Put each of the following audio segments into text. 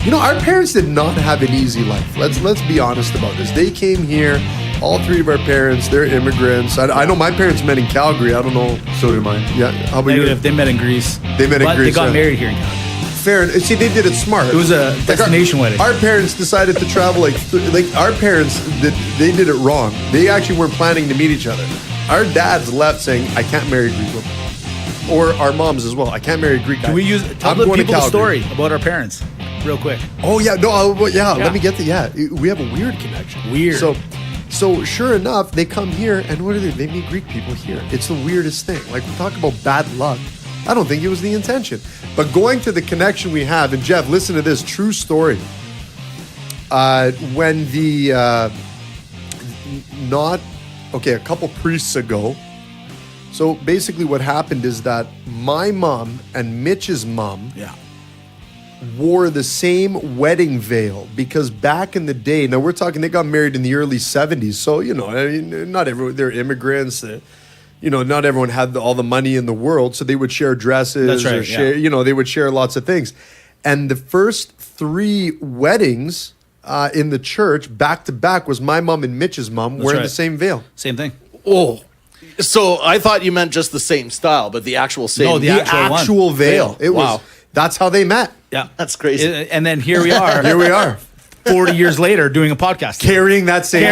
You know, our parents did not have an easy life. Let's be honest about this. They came here, all three of our parents, they're immigrants. I know my parents met in Calgary. I don't know. So did mine. Yeah. How about you? They met in Greece. They met in Greece. They got married here in Calgary. Fair. See, they did it smart. It was a destination wedding. Our parents decided to travel like our parents they did it wrong. They actually weren't planning to meet each other. Our dads left saying, "I can't marry a Greek woman," or our moms as well. "I can't marry a Greek guy." Can we tell the people the story about our parents, real quick? Oh yeah, no, Let me get to we have a weird connection. Weird. So sure enough, they come here, and what do they? They meet Greek people here. It's the weirdest thing. Like, we talk about bad luck. I don't think it was the intention. But going to the connection we have, and Jeff, listen to this true story. When a couple priests ago. So basically what happened is that my mom and Mitch's mom wore the same wedding veil, because back in the day, now we're talking, they got married in the early 70s. So, you know, I mean, not everyone, they're immigrants. Not everyone had all the money in the world, so they would share dresses. That's right, or share, they would share lots of things. And the first 3 weddings in the church, back to back, was my mom and Mitch's mom wearing the same veil. Same thing. Oh, so I thought you meant just the same style, but the actual same. No, the actual veil. It was. That's how they met. Yeah, that's crazy. And then here we are. 40 years later, doing a podcast. Carrying that same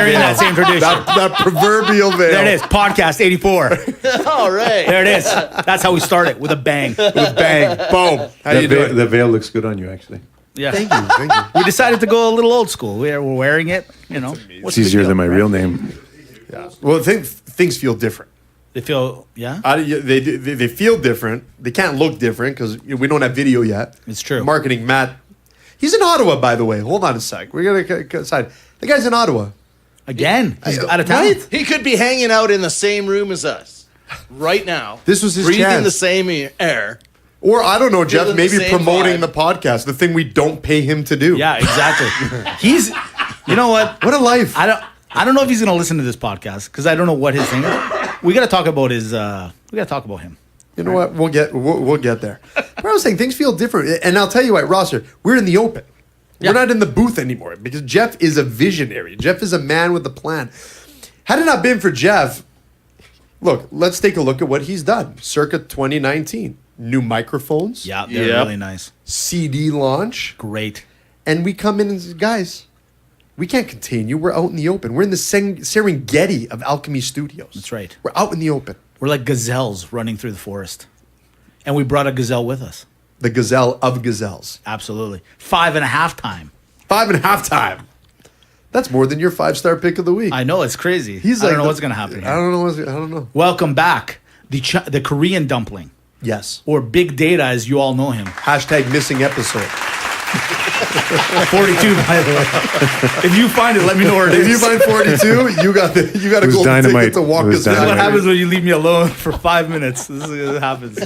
tradition. that proverbial veil. There it is. Podcast 84. All right. There it is. That's how we started, with a bang. Boom. How you doing? The veil looks good on you, actually. Yeah. Thank you. We decided to go a little old school. We're wearing it, It's easier than my real name. Yeah. Well, things feel different. They feel, They feel different. They can't look different because we don't have video yet. It's true. Marketing, Matt. He's in Ottawa, by the way. Hold on a sec. We're going to decide. The guy's in Ottawa. Again. He's out of town. Right? He could be hanging out in the same room as us right now. This was his breathing chance. the same air. Or, I don't know, Jeff, maybe the promoting vibe. the podcast, the thing we don't pay him to do. Yeah, exactly. He's, you know what? What a life. I don't know if he's going to listen to this podcast, because I don't know what his thing is. We got to talk about we got to talk about him. You know what? We'll get there. But I was saying, things feel different. And I'll tell you what, Rosser, we're in the open. Yeah. We're not in the booth anymore, because Jeff is a visionary. Jeff is a man with a plan. Had it not been for Jeff, look, let's take a look at what he's done. Circa 2019. New microphones. Yeah, they're really nice. CD launch. Great. And we come in and say, guys, we can't contain you. We're out in the open. We're in the Serengeti of Alchemy Studios. That's right. We're out in the open. We're like gazelles running through the forest. And we brought a gazelle with us. The gazelle of gazelles. Absolutely. 5.5 time. 5.5 time. That's more than your 5-star pick of the week. I know, it's crazy. I don't know what's going to happen here. I don't know. Welcome back. The Korean dumpling. Yes. Or Big Data, as you all know him. Hashtag missing episode. 42, by the way. If you find it, let me know where it is. If you find 42, you got a golden ticket to walk us down. This is what happens when you leave me alone for 5 minutes. This is what happens.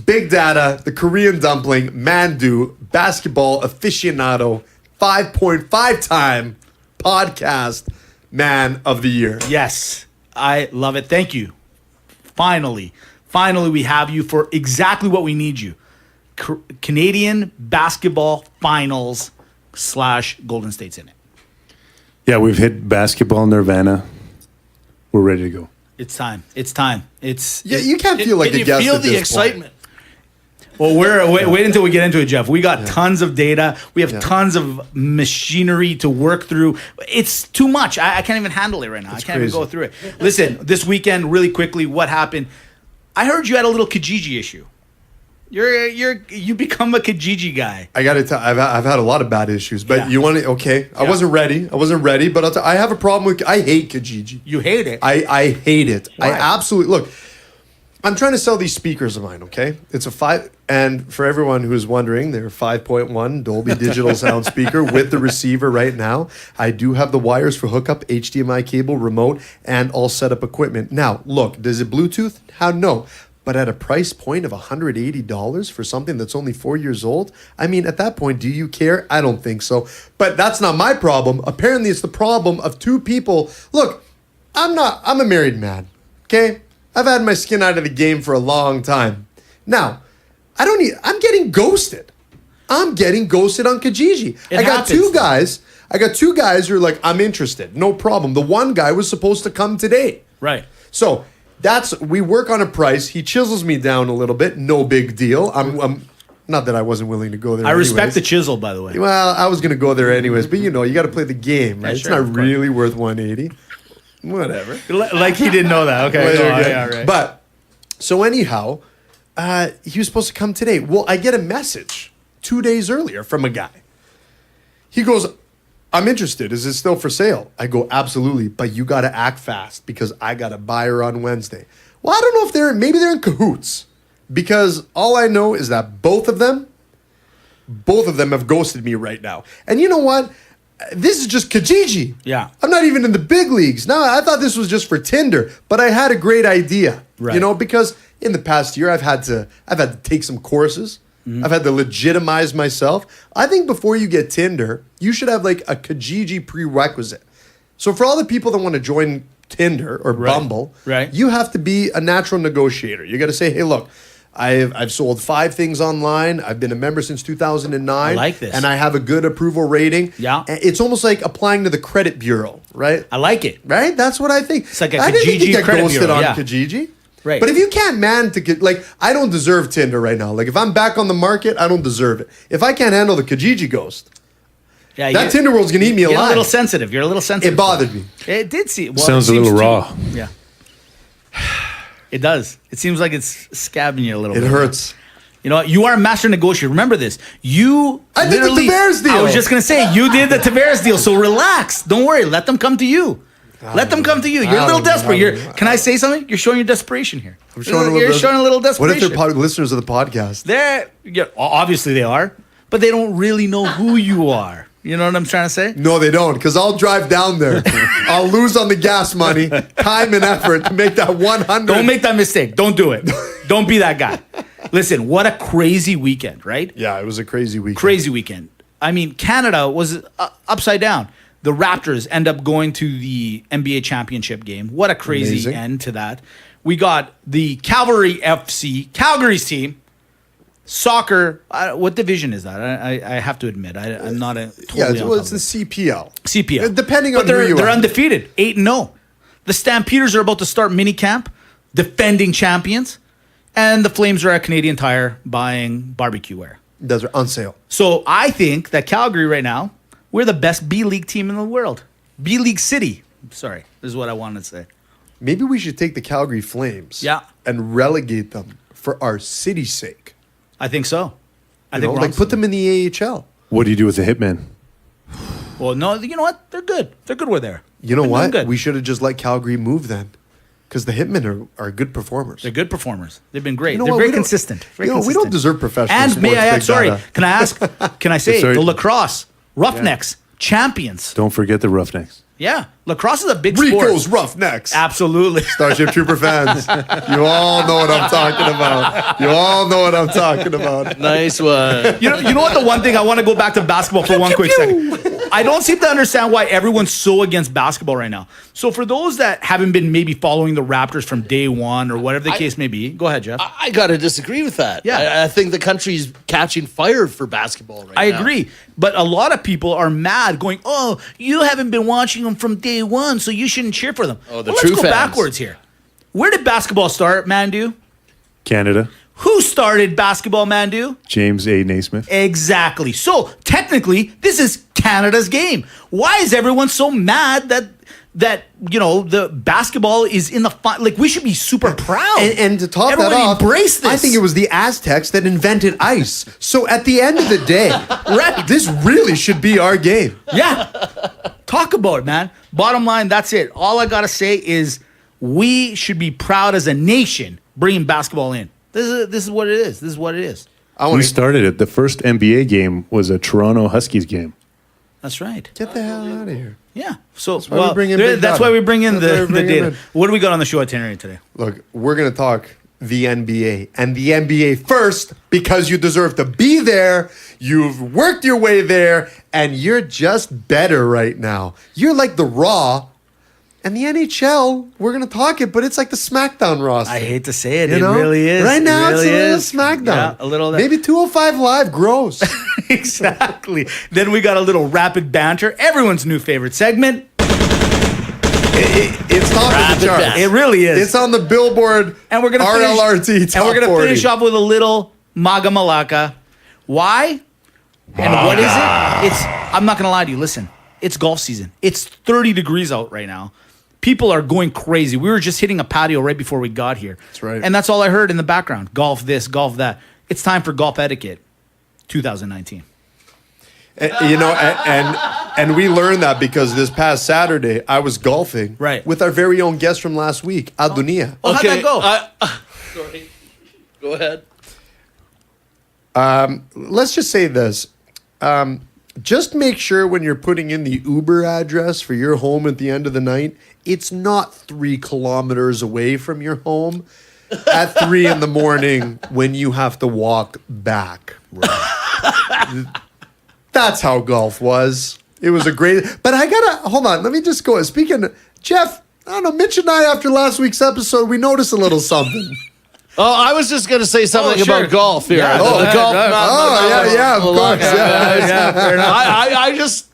Big Data, the Korean dumpling, Mandu, basketball aficionado, 5.5 time podcast man of the year. Yes, I love it. Thank you. Finally, we have you for exactly what we need you. Canadian basketball finals / Golden State's in it. Yeah, we've hit basketball nirvana. We're ready to go. It's time. You can't feel like a guest feel at the this excitement. Well, wait until we get into it, Jeff. We got tons of data. We have tons of machinery to work through. It's too much. I can't even handle it right now. I can't even go through it. Listen, this weekend, really quickly, what happened? I heard you had a little Kijiji issue. You become a Kijiji guy. I got to tell I've had a lot of bad issues, but you want to, okay. I wasn't ready, but I have a problem with, I hate Kijiji. You hate it? I hate it. Why? I absolutely, look, I'm trying to sell these speakers of mine, okay? It's a 5, and for everyone who's wondering, they're 5.1 Dolby Digital sound speaker with the receiver right now. I do have the wires for hookup, HDMI cable, remote, and all setup equipment. Now, look, does it Bluetooth? No. But at a price point of $180 for something that's only 4 years old? I mean, at that point, do you care? I don't think so. But that's not my problem. Apparently, it's the problem of 2 people. Look, I'm a married man, okay? I've had my skin out of the game for a long time. Now, I'm getting ghosted. I'm getting ghosted on Kijiji. I got two guys who are like, I'm interested. No problem. The one guy was supposed to come today. Right. So we work on a price. He chisels me down a little bit. No big deal. I'm not that I wasn't willing to go there. I respect anyways. the chisel, by the way. Well, I was going to go there anyways, but you got to play the game, right? Yeah, It's sure, not of course. really worth 180. Whatever. Like he didn't know that. Okay. Well, No, okay. yeah, right. But so anyhow, he was supposed to come today. Well, I get a message 2 days earlier from a guy. He goes, I'm interested. Is it still for sale? I go, absolutely, but you got to act fast because I got a buyer on Wednesday. Well, I don't know if maybe they're in cahoots because all I know is that both of them have ghosted me right now. And you know what? This is just Kijiji. Yeah. I'm not even in the big leagues. Now, I thought this was just for Tinder, but I had a great idea. Right. Because in the past year I've had to take some courses. I've had to legitimize myself. I think before you get Tinder, you should have like a Kijiji prerequisite. So for all the people that want to join Tinder or Bumble, Right. you have to be a natural negotiator. You got to say, hey, look, I've sold 5 things online. I've been a member since 2009. I like this. And I have a good approval rating. Yeah. And it's almost like applying to the credit bureau, right? I like it. Right? That's what I think. It's like a I didn't think Kijiji you get credit ghosted bureau, on yeah. Kijiji. Right. But if you can't I don't deserve Tinder right now. Like if I'm back on the market, I don't deserve it. If I can't handle the Kijiji ghost, Yeah. that Tinder world's gonna eat me You're a alive. little sensitive. You're a little sensitive. It bothered me. It did seem. Well, Sounds it a little seems to- raw. Yeah. It does. It seems like it's scabbing you a little It bit. hurts. You know, you are a master negotiator. Remember this. I did the literally- Tavares deal. I was just going to say, you did the Tavares deal. So relax. Don't worry. Let them come to you. Let them come to you. You're a little desperate. Can I say something? You're showing your desperation here. I'm showing You're showing a little desperation. What if they're listeners of the podcast? Obviously they are, but they don't really know who you are. You know what I'm trying to say? No, they don't, because I'll drive down there. I'll lose on the gas money, time and effort to make that 100. Don't make that mistake. Don't do it. Don't be that guy. Listen, what a crazy weekend, right? Yeah, it was a crazy week. Crazy weekend. I mean, Canada was upside down. The Raptors end up going to the NBA championship game. What a crazy Amazing. end to that. We got the Cavalry FC, Calgary's team. Soccer, what division is that? I have to admit, I'm not a totally it's the CPL. CPL. Depending but on who you they're are. undefeated, 8-0. The Stampeders are about to start mini camp, defending champions, and the Flames are at Canadian Tire buying barbecue wear. Those are on sale. So I think that Calgary right now, we're the best B League team in the world. B League City. Sorry, this is what I wanted to say. Maybe we should take the Calgary Flames and relegate them for our city's sake. I think so. I You think know, we're like put them in the AHL. What do you do with the hitman? Well, no, you know what? They're good. They're good. We're there. You know They're what? good. We should have just let Calgary move then. Because the Hitmen are good performers. They're good performers. They've been great. You know They're what? very We don't- consistent. Very we don't consistent. deserve professional And sports, may I add, Big sorry, Dada. can I ask, can I say Sorry. the lacrosse, Roughnecks, champions. Don't forget the Roughnecks. Yeah. Lacrosse is a big sport. Rico's Roughnecks. Absolutely. Starship Trooper fans. You all know what I'm talking about. You all know what I'm talking about. Nice one. You know what? The one thing I want to go back to basketball for one quick second. I don't seem to understand why everyone's so against basketball right now. So for those that haven't been maybe following the Raptors from day one or whatever the case may be, go ahead, Jeff. I got to disagree with that. Yeah. I think the country's catching fire for basketball right I now. agree. But a lot of people are mad going, oh, you haven't been watching them from day one, so you shouldn't cheer for them. Oh, the Let's true go fans. backwards here. Where did basketball start, Mandu? Canada. Who started basketball, Mandu? James A. Naismith. Exactly. So technically, this is Canada's game. Why is everyone so mad that the basketball is in the fun? Like we should be super proud. And to top Everyone that off, embrace this. I think it was the Aztecs that invented ice. So at the end of the day, Right. this really should be our game. Yeah. Talk about it, man. Bottom line, that's it. All I gotta say is we should be proud as a nation bringing basketball in. This is what it is. This is what it is. We started it. The first NBA game was a Toronto Huskies game. That's right. Get the hell out of here. Yeah. So why we bring in Big that's Dada. why we bring in That's why we the bring him data. in. What do we got on the show itinerary today? Look, we're going to talk the NBA and the NBA first because you deserve to be there. You've worked your way there and you're just better right now. You're like the Raw And the NHL, we're going to talk it, but it's like the SmackDown roster. I hate to say it. You It know? really is. Right now, it really it's a little SmackDown. Yeah, a little. Maybe 205 Live grows. Exactly. Then we got a little rapid banter. Everyone's new favorite segment. It's top of the charts. It really is. It's on the Billboard and we're gonna RLRT top and we're gonna 40. finish off with a little Maga Malaka. Why? And what is it? It's. I'm not gonna lie to you. Listen, it's golf season. It's 30 degrees out right now. People are going crazy. We were just hitting a patio right before we got here. That's right. And that's all I heard in the background. Golf this, golf that. It's time for golf etiquette 2019. And we learned that because this past Saturday I was golfing with our very own guest from last week, Adunia. Oh, how'd that go? Sorry. Go ahead. Let's just say this. Just make sure when you're putting in the Uber address for your home at the end of the night, it's not 3 kilometers away from your home at 3 a.m. when you have to walk back. Right. That's how golf was. It was a great, but I gotta, hold on, let me just go. Speaking of, Jeff, I don't know, Mitch and I, after last week's episode, we noticed a little something. Oh, I was just going to say something about golf here. Yeah, The golf. Of course. Fair enough.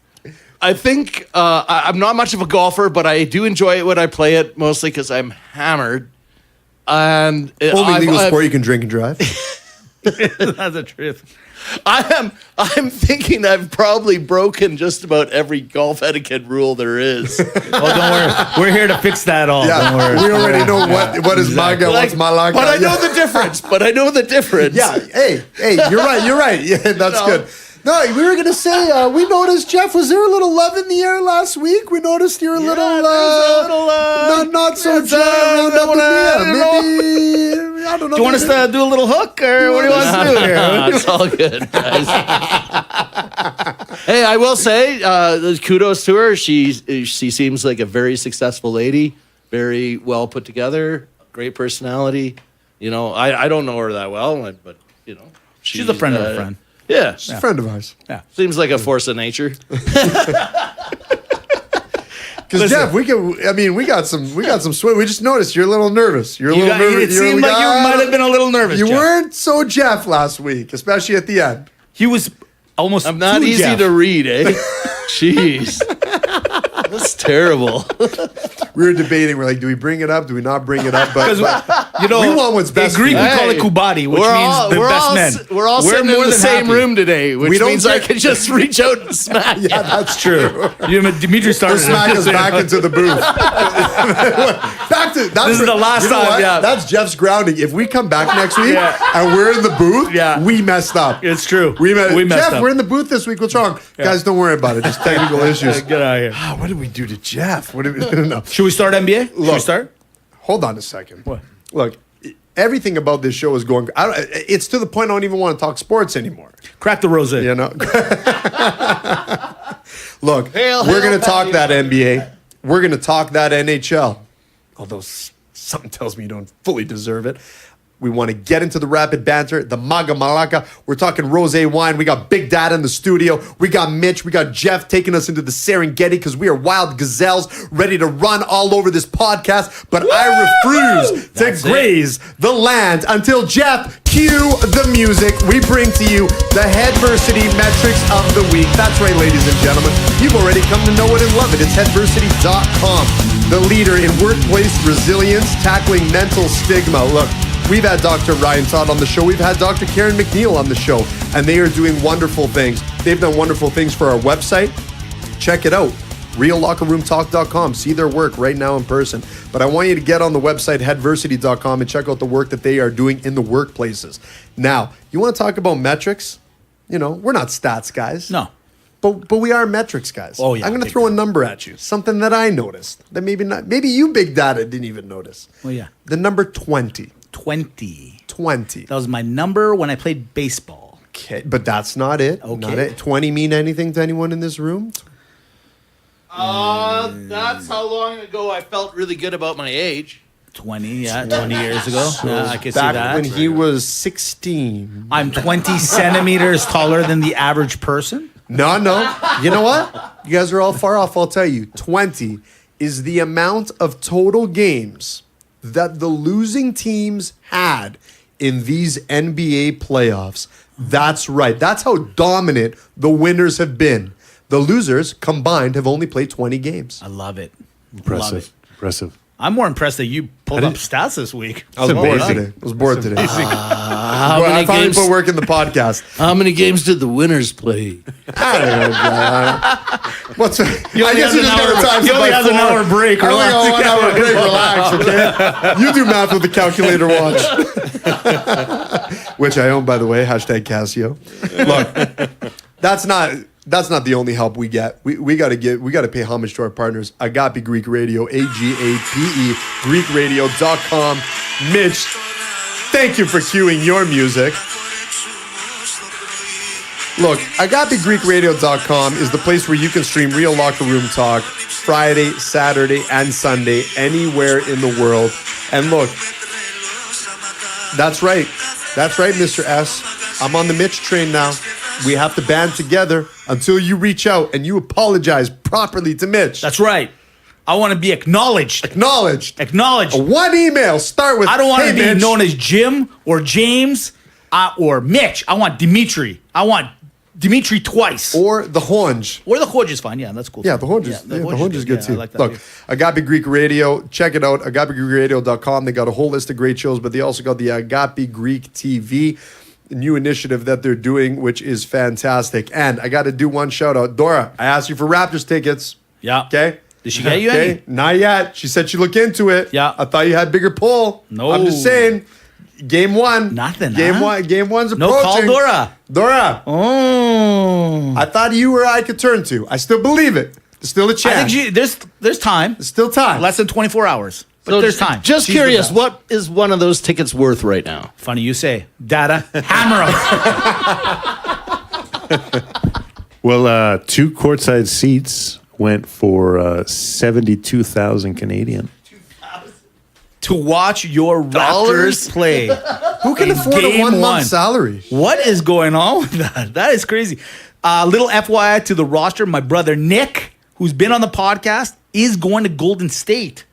I think I'm not much of a golfer, but I do enjoy it when I play it, mostly because I'm hammered. And Only legal sport you can drink and drive. That's the truth. I'm thinking I've probably broken just about every golf etiquette rule there is. Oh, don't worry. We're here to fix that all. Don't worry. We already know what is Maga, what's Malaka. But I know the difference. Yeah. Hey, you're right. Yeah, that's good. No, we were gonna say we noticed, Jeff. Was there a little love in the air last week? We noticed you're a little not so around up in the maybe I don't know. Do you want us to do a little hook, or what do you want us to do here? No, it's all good, guys. Hey, I will say, kudos to her. She seems like a very successful lady, very well put together, great personality. You know, I don't know her that well, but you know, She's a friend of a friend. Yeah, She's a friend of ours. Yeah. seems like a force of nature. Because Jeff, we got some swing. We just noticed you're a little nervous. You're a little nervous. It seemed like you might have been a little nervous. You Jeff. weren't so Jeff last week, especially at the end. He was almost. I'm not too easy Jeff. to read, eh? Jeez, that's terrible. We were debating. We're like, do we bring it up? Do we not bring it up? But You know, we want what's best In Greek, for we you. call it kubadi, which means the best men. We're all sitting in the same room today, which We don't means I get- can just reach out and smack. Yeah, that's true. You know, Dimitri started. Smack us back into the booth. This is the last you know time, what? yeah. That's Jeff's grounding. If we come back next week and we're in the booth, we messed up. It's true. We messed Jeff, up. We're in the booth this week. What's wrong? Guys, don't worry about it. Just technical issues. Get out of here. What did we do to Jeff? What did we no. Should we start NBA? Should we Look. start? Hold on a second. What? Look, everything about this show is going. It's to the point I don't even want to talk sports anymore. Crack the rosé. You know. Look, Hail, we're hail, going to talk Patty. that NBA. We're going to talk that NHL. Although something tells me you don't fully deserve it. We want to get into the rapid banter, the Maga Malaka. We're talking rosé wine. We got Big Dad in the studio. We got Mitch. We got Jeff taking us into the Serengeti because we are wild gazelles ready to run all over this podcast. But I refuse to graze the land until Jeff, cue the music. We bring to you the Headversity metrics of the week. That's right, ladies and gentlemen. You've already come to know it and love it. It's headversity.com, the leader in workplace resilience, tackling mental stigma. Look, we've had Dr. Ryan Todd on the show. We've had Dr. Karen McNeil on the show, and they are doing wonderful things. They've done wonderful things for our website. Check it out, reallockerroomtalk.com. See their work right now in person. But I want you to get on the website, headversity.com, and check out the work that they are doing in the workplaces. Now, you want to talk about metrics? You know, we're not stats guys. No. But we are metrics guys. Oh, yeah, I'm going to big throw a number at you. Something that I noticed. That maybe you, Big Data, didn't even notice. Oh, yeah. The number 20. 20. 20. That was my number when I played baseball. Okay, but that's not it. Okay. Not it. 20 mean anything to anyone in this room? That's how long ago I felt really good about my age. 20 years ago. I can see Back that. when he was 16. I'm 20 centimeters taller than the average person. No. You know what? You guys are all far off. I'll tell you. 20 is the amount of total games that the losing teams had in these NBA playoffs. That's right. That's how dominant the winners have been. The losers combined have only played 20 games. I love it. Impressive. Love it. Impressive. I'm more impressed that you pulled up stats this week. I was bored amazing. today. I was bored today. How Well, I many finally games? put work in the podcast. How many games did the winners play? I don't know. What's? I guess you just got to time. He only has an hour break. I only Relax. got 1 hour break. Relax, okay? You do math with the calculator watch. Which I own, by the way. Hashtag Casio. Look, that's not the only help we get. We got to pay homage to our partners. Agape Greek Radio, AGAPE, GreekRadio.com. Mitch, thank you for cueing your music. Look, AgapeGreekRadio.com is the place where you can stream real locker room talk Friday, Saturday, and Sunday anywhere in the world. And look, that's right. That's right, Mr. S. I'm on the Mitch train now. We have to band together until you reach out and you apologize properly to Mitch. That's right. I want to be acknowledged. Acknowledged. Acknowledged. One email. Start with, I don't want hey, to be Mitch. known as Jim or James or Mitch. I want Dimitri. I want Dimitri twice. Or the Honge. Or the Hodge is fine. Yeah, that's cool. Yeah, the Honge is, the Honge is good Yeah, too. I like that Look, too. Agape Greek Radio, check it out, agapegreekradio.com. They got a whole list of great shows, but they also got the Agape Greek TV, new initiative that they're doing, which is fantastic. And I got to do one shout out. Dora, I asked you for Raptors tickets. Yeah. Okay? Did she get you any? Not yet. She said she'd look into it. Yeah. I thought you had bigger pull. No. I'm just saying. Game one. Nothing, Game huh? one. Game one's No approaching. call Dora. Dora. Oh. I thought you or I could turn to. I still believe it. There's still a I chance. think there's time. The's still time. Less than 24 hours. But So there's time. Just She's the curious, best. what is one of those tickets worth right now? Funny you say. Data. Hammer 'em. Well, 2 courtside seats went for 72,000 Canadian. To watch your Raptors play. Who can in afford a game 1 month one. salary? What is going on with that? That is crazy. Little FYI to the roster, my brother Nick, who's been on the podcast, is going to Golden State.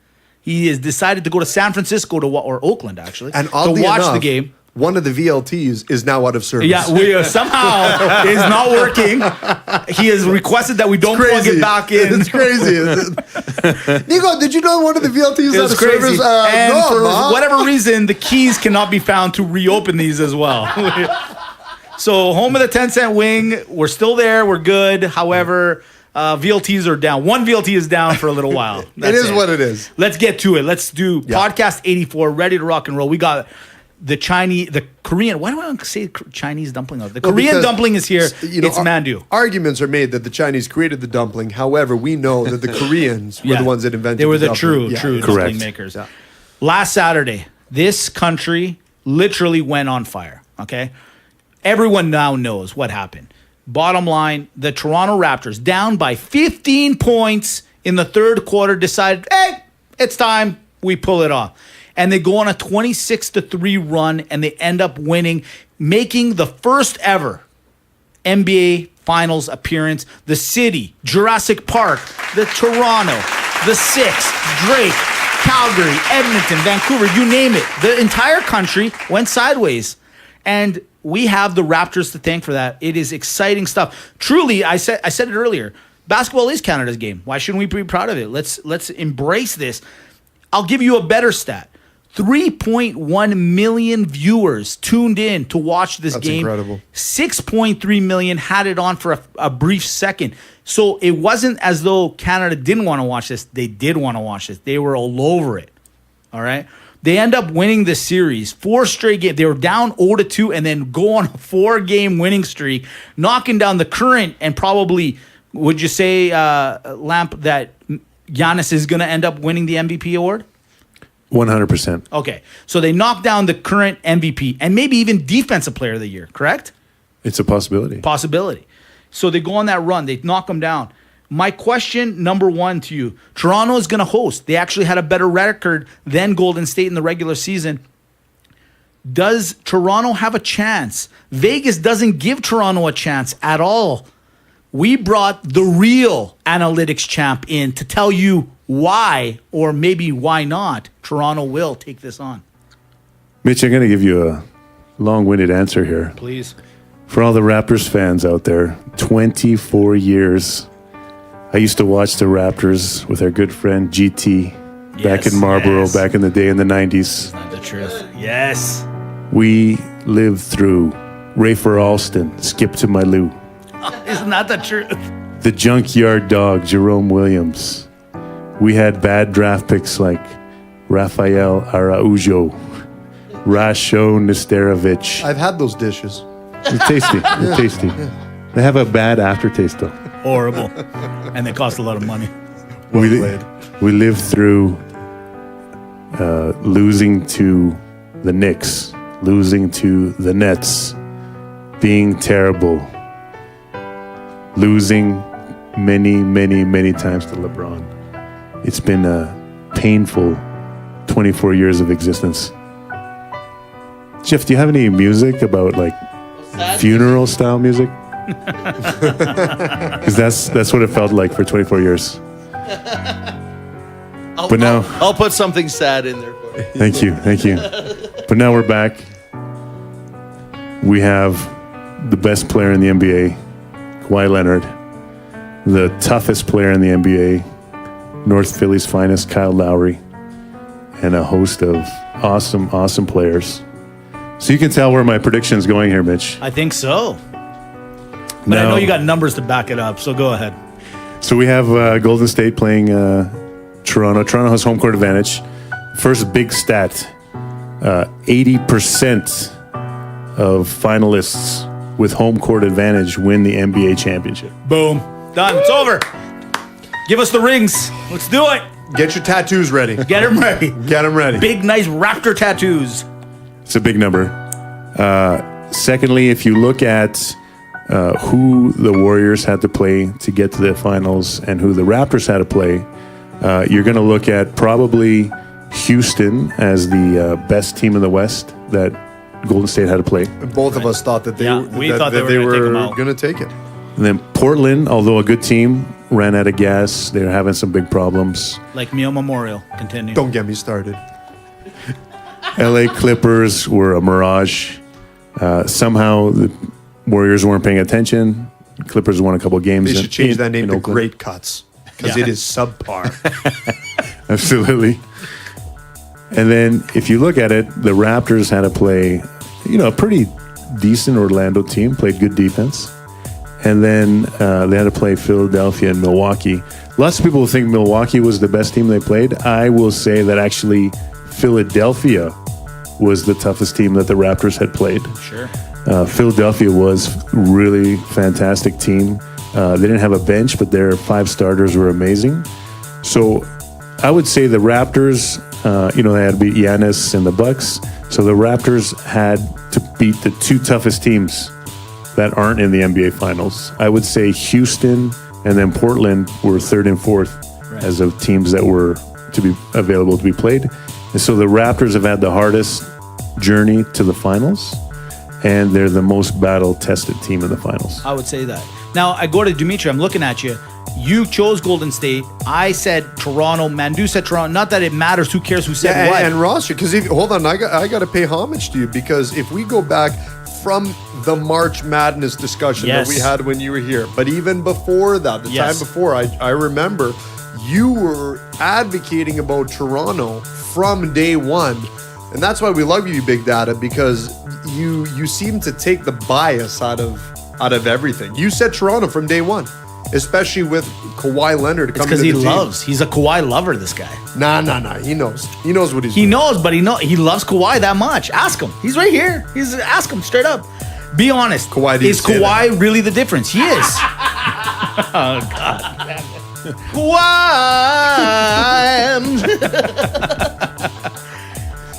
He has decided to go to San Francisco or Oakland, actually, And to oddly watch enough, the game. one of the VLTs is now out of service. Yeah, we somehow is not working. He has requested that we don't plug crazy. it back in. It's crazy. Nico, did you know one of the VLTs is out It's of crazy. service? And No, for Ma. whatever reason, the keys cannot be found to reopen these as well. So, home of the 10-cent wing, we're still there. We're good. However, VLTs are down. One VLT is down for a little while. It That's is what it is. Let's get to it. Let's do podcast 84, ready to rock and roll. We got the Korean. Why do I say Chinese dumpling? The Well, Korean because, dumpling is here. you know, It's Mandu. Arguments are made that the Chinese created the dumpling. However, we know that the Koreans were Yeah. the ones that invented They were the dumpling. true Correct. dumpling makers. Last Saturday, this country literally went on fire. Okay, everyone now knows what happened. Bottom line: the Toronto Raptors, down by 15 points in the third quarter, decided, hey, it's time we pull it off, and they go on a 26-3 run, and they end up winning, making the first ever NBA Finals appearance. The city, Jurassic Park, the Toronto, the Six, Drake, Calgary, Edmonton, Vancouver, you name it. The entire country went sideways. And we have the Raptors to thank for that. It is exciting stuff. Truly, I said it earlier, basketball is Canada's game. Why shouldn't we be proud of it? Let's embrace this. I'll give you a better stat. 3.1 million viewers tuned in to watch this That's game. incredible. 6.3 million had it on for a brief second. So it wasn't as though Canada didn't want to watch this. They did want to watch this. They were all over it. All right. They end up winning the series. 4 straight games. They were down 0-2 and then go on a 4-game winning streak, knocking down the current and probably, would you say, Lamp, that Giannis is going to end up winning the MVP award? 100%. Okay. So they knock down the current MVP and maybe even Defensive Player of the Year, correct? It's a possibility. Possibility. So they go on that run. They knock them down. My question number 1 to you, Toronto is going to host. They actually had a better record than Golden State in the regular season. Does Toronto have a chance? Vegas doesn't give Toronto a chance at all. We brought the real analytics champ in to tell you why, or maybe why not, Toronto will take this on. Mitch, I'm going to give you a long-winded answer here. Please. For all the Raptors fans out there, 24 years. I used to watch the Raptors with our good friend GT back Yes, in Marlborough, yes. back in the day in the 90s. Not the truth. Yes. We lived through Rafer Alston, Skip to My Lou, Isn't that the truth? the Junkyard Dog, Jerome Williams. We had bad draft picks like Rafael Araujo, Rasho Nesterovic. I've had those dishes. They're tasty. They're tasty. They have a bad aftertaste, though. Horrible. And they cost a lot of money. We lived through losing to the Knicks, losing to the Nets, being terrible, losing many times to LeBron. It's been a painful 24 years of existence. Jeff, do you have any music about like funeral style music? Because that's what it felt like for 24 years. But now, I'll put something sad in there for you. thank you. But now we're back. We have the best player in the NBA, Kawhi Leonard, the toughest player in the NBA, North Philly's finest, Kyle Lowry, and a host of awesome players. So you can tell where my prediction's going here, Mitch. I think so. But I know you got numbers to back it up, so go ahead. So we have Golden State playing Toronto. Toronto has home court advantage. First big stat, 80% of finalists with home court advantage win the NBA championship. Boom. Done. It's over. Give us the rings. Let's do it. Get your tattoos ready. Get them ready. Get them ready. Big, nice Raptor tattoos. It's a big number. Secondly, if you look at who the Warriors had to play to get to the finals and who the Raptors had to play, you're going to look at probably Houston as the best team in the West that Golden State had to play. And both of us thought that they, we thought they were going to take it. And then Portland, although a good team, ran out of gas. They were having some big problems. Like Meal Memorial. Continue. Don't get me started. LA Clippers were a mirage. Somehow the Warriors weren't paying attention. Clippers won a couple games. They should change that name in to Oakland. Great Cuts because it is subpar. Absolutely. And then if you look at it, the Raptors had to play, a pretty decent Orlando team, played good defense. And then they had to play Philadelphia and Milwaukee. Lots of people think Milwaukee was the best team they played. I will say that actually Philadelphia was the toughest team that the Raptors had played. Sure. Philadelphia was really fantastic team. They didn't have a bench, but their 5 starters were amazing. So I would say the Raptors, they had to beat Giannis and the Bucks. So the Raptors had to beat the 2 toughest teams that aren't in the NBA Finals. I would say Houston and then Portland were 3rd and 4th as of teams that were to be available to be played. And so the Raptors have had the hardest journey to the finals, and they're the most battle-tested team in the finals. I would say that. Now, I go to Dimitri. I'm looking at you. You chose Golden State. I said Toronto. Mandu said Toronto. Not that it matters. Who cares who said what? And Ross, because hold on, I got to pay homage to you because if we go back from the March Madness discussion that we had when you were here, but even before that, the time before, I remember you were advocating about Toronto from day one. And that's why we love you, Big Data, because you seem to take the bias out of everything. You said Toronto from day one, especially with Kawhi Leonard coming to the team. Because he's a Kawhi lover, this guy. Nah. He knows what he's doing. He knows, but he loves Kawhi that much. Ask him. He's right here. Ask him straight up. Be honest. Kawhi didn't is say Kawhi that. really the difference? He is. Oh, God. Kawhi.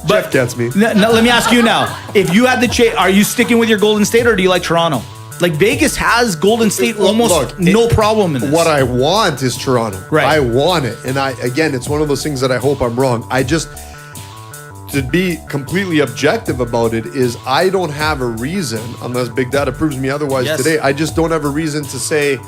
Jeff gets me. Now, let me ask you now. If you had the are you sticking with your Golden State or do you like Toronto? Like Vegas has Golden State almost no problem in this. What I want is Toronto. Right. I want it. And again, it's one of those things that I hope I'm wrong. To be completely objective about it is I don't have a reason, unless Big Data proves me otherwise today, I just don't have a reason to say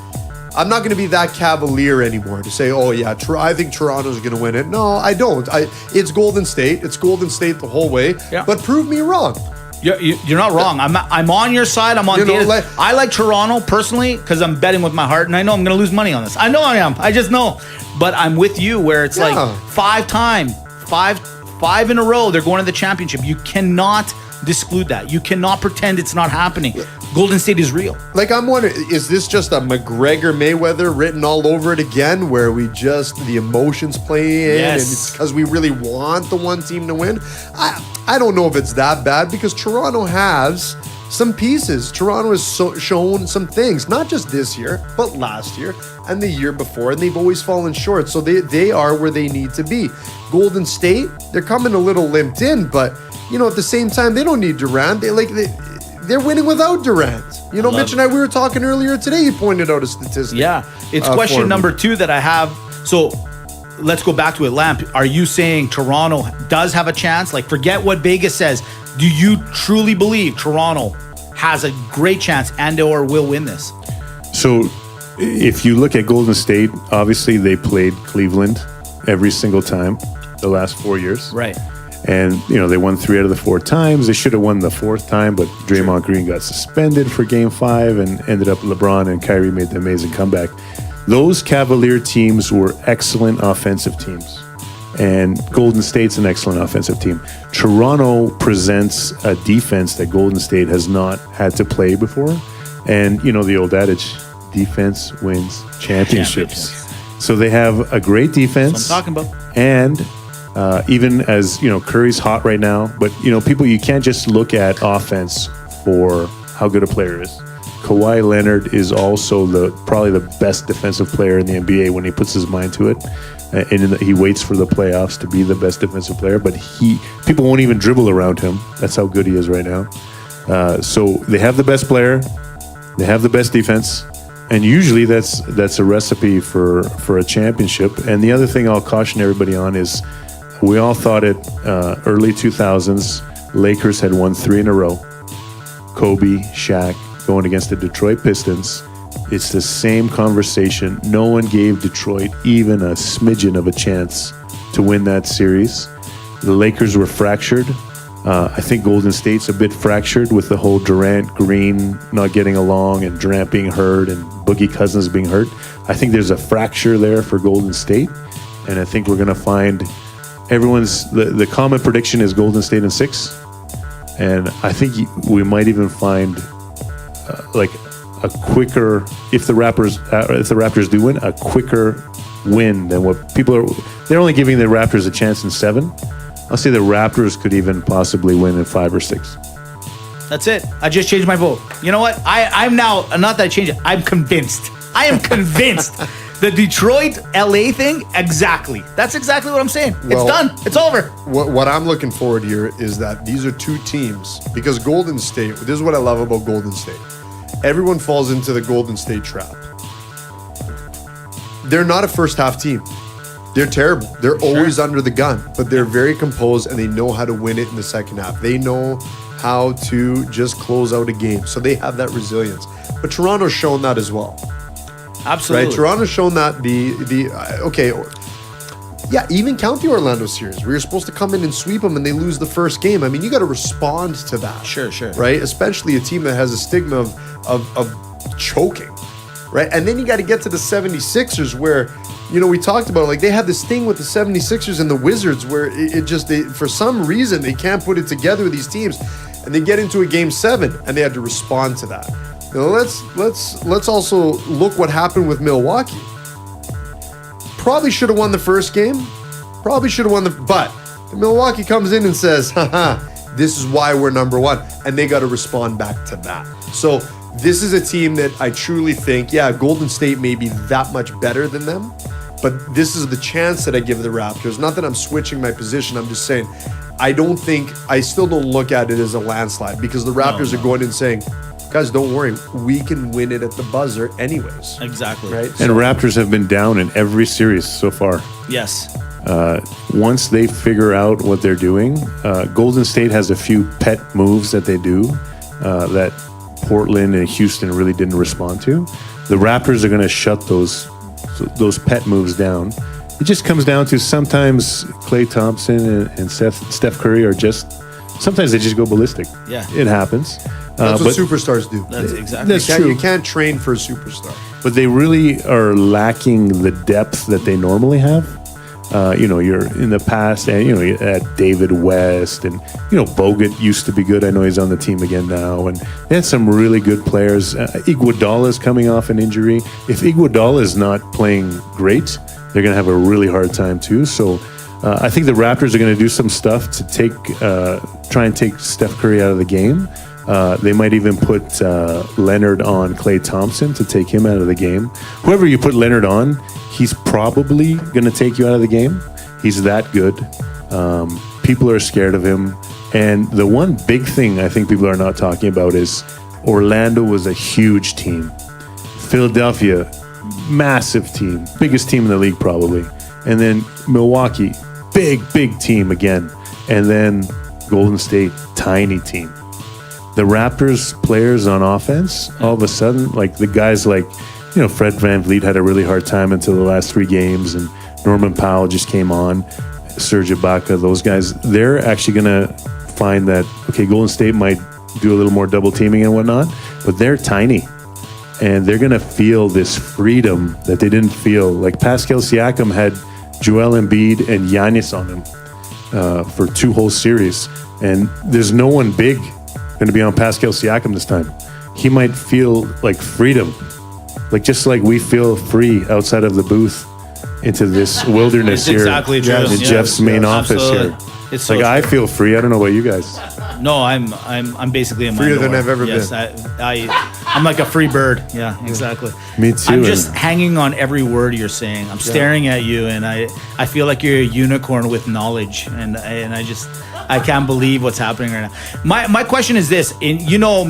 I'm not going to be that cavalier anymore to say, oh yeah, I think Toronto's going to win it. No, I don't. It's Golden State. It's Golden State the whole way. Yeah. But prove me wrong. You're not wrong. I'm on your side. I'm on data. I like Toronto personally because I'm betting with my heart, and I know I'm going to lose money on this. I know I am. I just know. But I'm with you where it's like 5 in a row. They're going to the championship. You cannot disclude that. You cannot pretend it's not happening. Golden State is real. Like, I'm wondering, is this just a McGregor Mayweather written all over it again, where the emotions play in, and it's because we really want the one team to win? I don't know if it's that bad, because Toronto has some pieces. Toronto has shown some things, not just this year, but last year and the year before, and they've always fallen short. So they are where they need to be. Golden State, they're coming a little limped in, but at the same time, they don't need Durant. They're winning without Durant. Mitch and I, we were talking earlier today. You pointed out a statistic. Yeah. It's question number 2 that I have. So let's go back to it. Lamp, are you saying Toronto does have a chance? Like, forget what Vegas says. Do you truly believe Toronto has a great chance and/or will win this? So if you look at Golden State, obviously they played Cleveland every single time the last 4 years. Right. And, they won 3 out of the 4 times. They should have won the 4th time, but Draymond Green got suspended for Game 5 and ended up LeBron and Kyrie made the amazing comeback. Those Cavalier teams were excellent offensive teams. And Golden State's an excellent offensive team. Toronto presents a defense that Golden State has not had to play before. And, the old adage, defense wins championships. So they have a great defense. That's what I'm talking about. And even as, Curry's hot right now, but, people, you can't just look at offense for how good a player is. Kawhi Leonard is also probably the best defensive player in the NBA when he puts his mind to it. And he waits for the playoffs to be the best defensive player, but people won't even dribble around him. That's how good he is right now. So they have the best player, they have the best defense, and usually that's a recipe for a championship. And the other thing I'll caution everybody on is we all thought it early 2000s, Lakers had won 3 in a row. Kobe, Shaq, going against the Detroit Pistons. It's the same conversation. No one gave Detroit even a smidgen of a chance to win that series. The Lakers were fractured. I think Golden State's a bit fractured with the whole Durant, Green not getting along and Durant being hurt and Boogie Cousins being hurt. I think there's a fracture there for Golden State. And I think we're going to find the common prediction is Golden State in 6. And I think we might even find a quicker, if the Raptors do win, a quicker win than what people are. They're only giving the Raptors a chance in 7. I'll say the Raptors could even possibly win in 5 or 6. That's it. I just changed my vote. You know what? I'm now, not that I changed it, I'm convinced. I am convinced. The Detroit LA thing, exactly. That's exactly what I'm saying. It's done. It's over. What I'm looking forward here is that these are 2 teams, because Golden State, this is what I love about Golden State. Everyone falls into the Golden State trap. They're not a first half team. They're terrible. They're always under the gun, but they're very composed and they know how to win it in the second half. They know how to just close out a game. So they have that resilience. But Toronto's shown that as well. Absolutely. Right? Toronto's shown that even count the Orlando series. We were supposed to come in and sweep them and they lose the first game. I mean, you got to respond to that. Sure. Right? Especially a team that has a stigma of choking. Right? And then you got to get to the 76ers where, we talked about, like, they had this thing with the 76ers and the Wizards where for some reason, they can't put it together with these teams. And they get into a game 7 and they had to respond to that. Let's also look what happened with Milwaukee. Probably should have won the first game. But Milwaukee comes in and says, this is why we're number 1. And they got to respond back to that. So this is a team that I truly think, Golden State may be that much better than them. But this is the chance that I give the Raptors. Not that I'm switching my position. I'm just saying, I still don't look at it as a landslide, because the Raptors are going in saying, guys, don't worry, we can win it at the buzzer anyways. Exactly. Right? And Raptors have been down in every series so far. Yes. Once they figure out what they're doing, Golden State has a few pet moves that they do that Portland and Houston really didn't respond to. The Raptors are going to shut those pet moves down. It just comes down to sometimes Klay Thompson and Steph Curry are just, sometimes they just go ballistic. Yeah. It happens. That's what superstars do. That's exactly. That's true. You can't train for a superstar. But they really are lacking the depth that they normally have. You're in the past, and you had David West, and Bogut used to be good. I know he's on the team again now, and they had some really good players. Iguodala is coming off an injury. If Iguodala is not playing great, they're going to have a really hard time too. So I think the Raptors are going to do some stuff to try and take Steph Curry out of the game. They might even put Leonard on Klay Thompson to take him out of the game. Whoever you put Leonard on, he's probably going to take you out of the game. He's that good. People are scared of him. And the one big thing I think people are not talking about is Orlando was a huge team. Philadelphia, massive team. Biggest team in the league probably. And then Milwaukee, big team again. And then Golden State, tiny team. The Raptors players on offense, all of a sudden, like the guys like, Fred VanVleet had a really hard time until the last 3 games, and Norman Powell just came on, Serge Ibaka, those guys, they're actually going to find that, okay, Golden State might do a little more double teaming and whatnot, but they're tiny. And they're going to feel this freedom that they didn't feel. Like Pascal Siakam had Joel Embiid and Giannis on him for 2 whole series. And there's no one big going to be on Pascal Siakam this time. He might feel like freedom, just like we feel free outside of the booth into this wilderness here exactly true. in Jeff's main office absolutely. here. It's so I feel free. I don't know about you guys. No, I'm basically a Freer than Mandalorian. I've ever yes, been. I'm like a free bird. Yeah, exactly. Me too. I'm just hanging on every word you're saying. I'm staring at you, and I feel like you're a unicorn with knowledge, and I can't believe what's happening right now. My question is this, and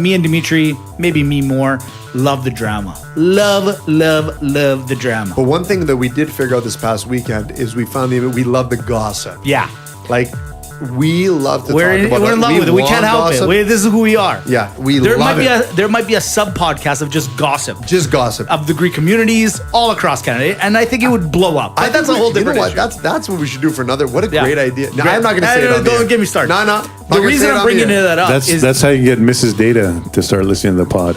me and Dimitri, maybe me more, love the drama. Love the drama. But one thing that we did figure out this past weekend is we love the gossip. Yeah. We love to talk about We're in love with it. We can't help it. This is who we are. Yeah, There might be a sub podcast of just gossip. Just gossip. Of the Greek communities all across Canada, and I think it would blow up. But that's a whole different issue. That's what we should do for another. What a great idea. No, I'm not going to say it on the Don't air. get me started. No. The reason I'm bringing that up is that's how you get Mrs. Data to start listening to the pod.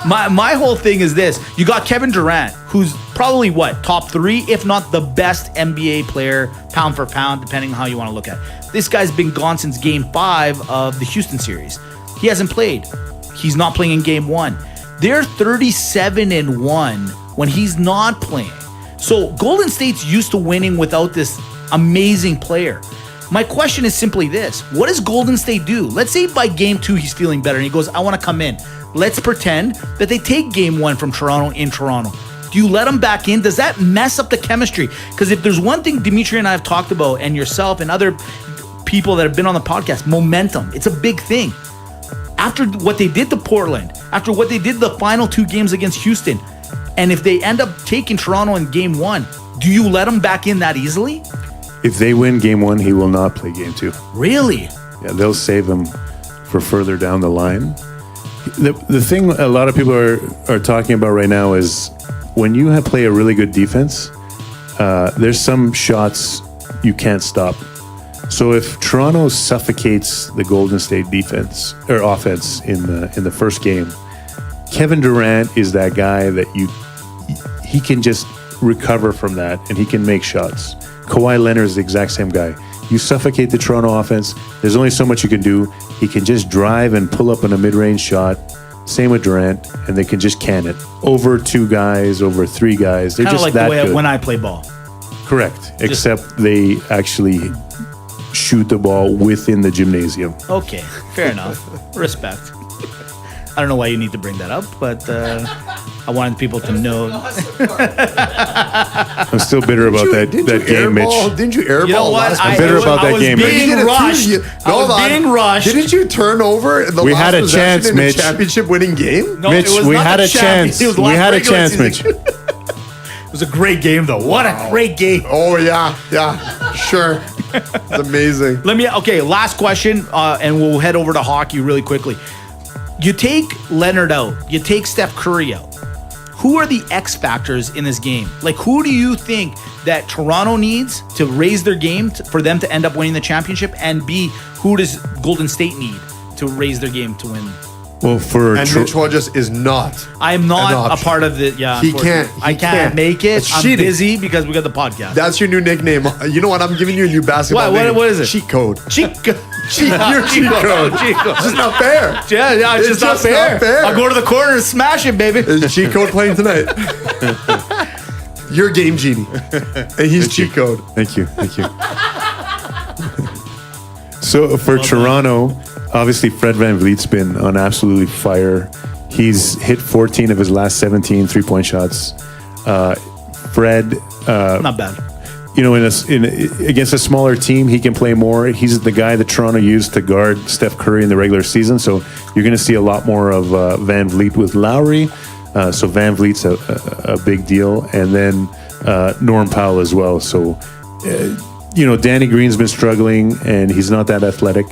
my whole thing is this. You got Kevin Durant, who's probably top 3, if not the best NBA player, pound for pound, depending on how you want to look at it. This guy's been gone since Game 5 of the Houston series. He hasn't played. He's not playing in Game 1. They're 37-1 when he's not playing. So Golden State's used to winning without this amazing player. My question is simply this. What does Golden State do? Let's say by Game 2 he's feeling better and he goes, I want to come in. Let's pretend that they take Game 1 from Toronto in Toronto. Do you let him back in? Does that mess up the chemistry? Because if there's one thing Dimitri and I have talked about, and yourself and other people that have been on the podcast, momentum. It's a big thing. After what they did to Portland, after what they did the final 2 games against Houston, and if they end up taking Toronto in Game 1, do you let him back in that easily? If they win Game 1, he will not play Game 2. Really? Yeah, they'll save him for further down the line. The thing a lot of people are talking about right now is when you play a really good defense, there's some shots you can't stop. So if Toronto suffocates the Golden State defense or offense in the first game, Kevin Durant is that guy that he can just recover from that and he can make shots. Kawhi Leonard is the exact same guy. You suffocate the Toronto offense, there's only so much you can do. He can just drive and pull up on a mid-range shot. Same with Durant, and they can just can it. Over 2 guys, over 3 guys. They're kind of just like that the way good. when I play ball. Correct, except they actually shoot the ball within the gymnasium. Okay, fair enough. Respect. I don't know why you need to bring that up, but I wanted people to know. I'm still bitter about that game, Mitch. Didn't you airball? You know what? last I'm night? bitter about that game, Mitch. Being rushed. I was being rushed. Didn't you turn over the We last had a possession chance, in the Mitch. championship-winning game? No, Mitch, it was we not had the a chance. champions. It was the We last had a regular chance, season. Mitch. It was a great game, though. What a great game. Oh, yeah, sure. It's amazing. Last question, and we'll head over to hockey really quickly. You take Leonard out. You take Steph Curry out. who are the X factors in this game? Like, who do you think that Toronto needs to raise their game for them to end up winning the championship? And B, who does Golden State need to raise their game to win? Well, and Mitch Hodges is not. I'm not a part of the. Yeah, he can't. I can't make it. It's I'm cheating. busy because we got the podcast. That's your new nickname. You know what? I'm giving you a new basketball name. What is it? Cheat code. Cheat code. Your cheat code. It's just not fair. Yeah, it's just not fair. I'll go to the corner and smash it, baby. Is cheat code playing tonight? You're game genie, and he's cheat code. Thank you. So for Toronto, obviously Fred VanVleet's been on absolutely fire. He's hit 14 of his last 17 3-point shots. Fred, not bad. You know, against a smaller team, he can play more. He's the guy that Toronto used to guard Steph Curry in the regular season. So you're going to see a lot more of VanVleet with Lowry. So VanVleet's a big deal, and then Norm Powell as well. So Danny Green's been struggling, and he's not that athletic.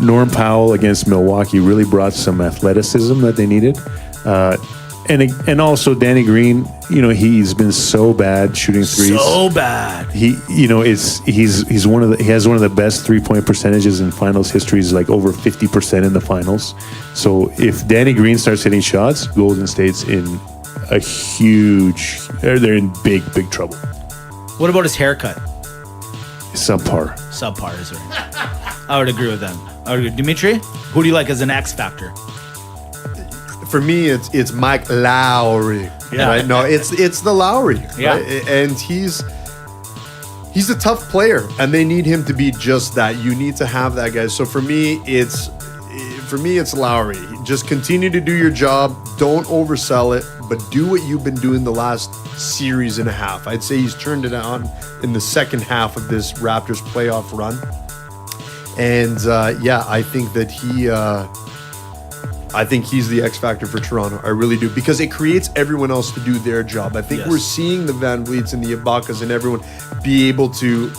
Norm Powell against Milwaukee really brought some athleticism that they needed. And also Danny Green, he's been so bad shooting threes. So bad. He has one of the best 3-point percentages in finals history. He's like over 50% in the finals. So if Danny Green starts hitting shots, Golden State's in a huge. They're in big trouble. What about his haircut? Subpar is right. I would agree with them. Dimitri, who do you like as an X factor? For me, it's Mike Lowry. Yeah. Right? No, it's the Lowry. Yeah. Right? And he's a tough player, and they need him to be just that. You need to have that guy. So for me, it's Lowry. Just continue to do your job. Don't oversell it, but do what you've been doing the last series and a half. I'd say he's turned it on in the second half of this Raptors playoff run. And I think that he's the X factor for Toronto. I really do, because it creates everyone else to do their job. I think we're seeing the VanVleets and the Ibakas and everyone be able to.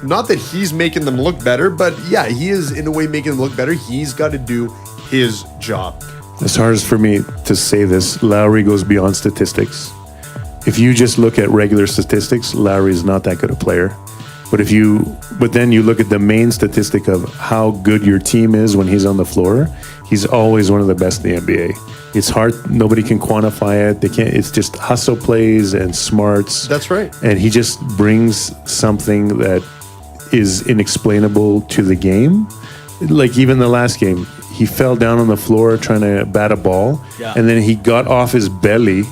Not that he's making them look better, but yeah, he is in a way making them look better. He's got to do his job. It's hard for me to say this. Lowry goes beyond statistics. If you just look at regular statistics, Lowry's not that good a player. But then you look at the main statistic of how good your team is when he's on the floor. He's always one of the best in the NBA. It's hard. Nobody can quantify it. They can't. It's just hustle plays and smarts. That's right. And he just brings something that is inexplainable to the game. Like even the last game, he fell down on the floor trying to bat a ball, and then he got off his belly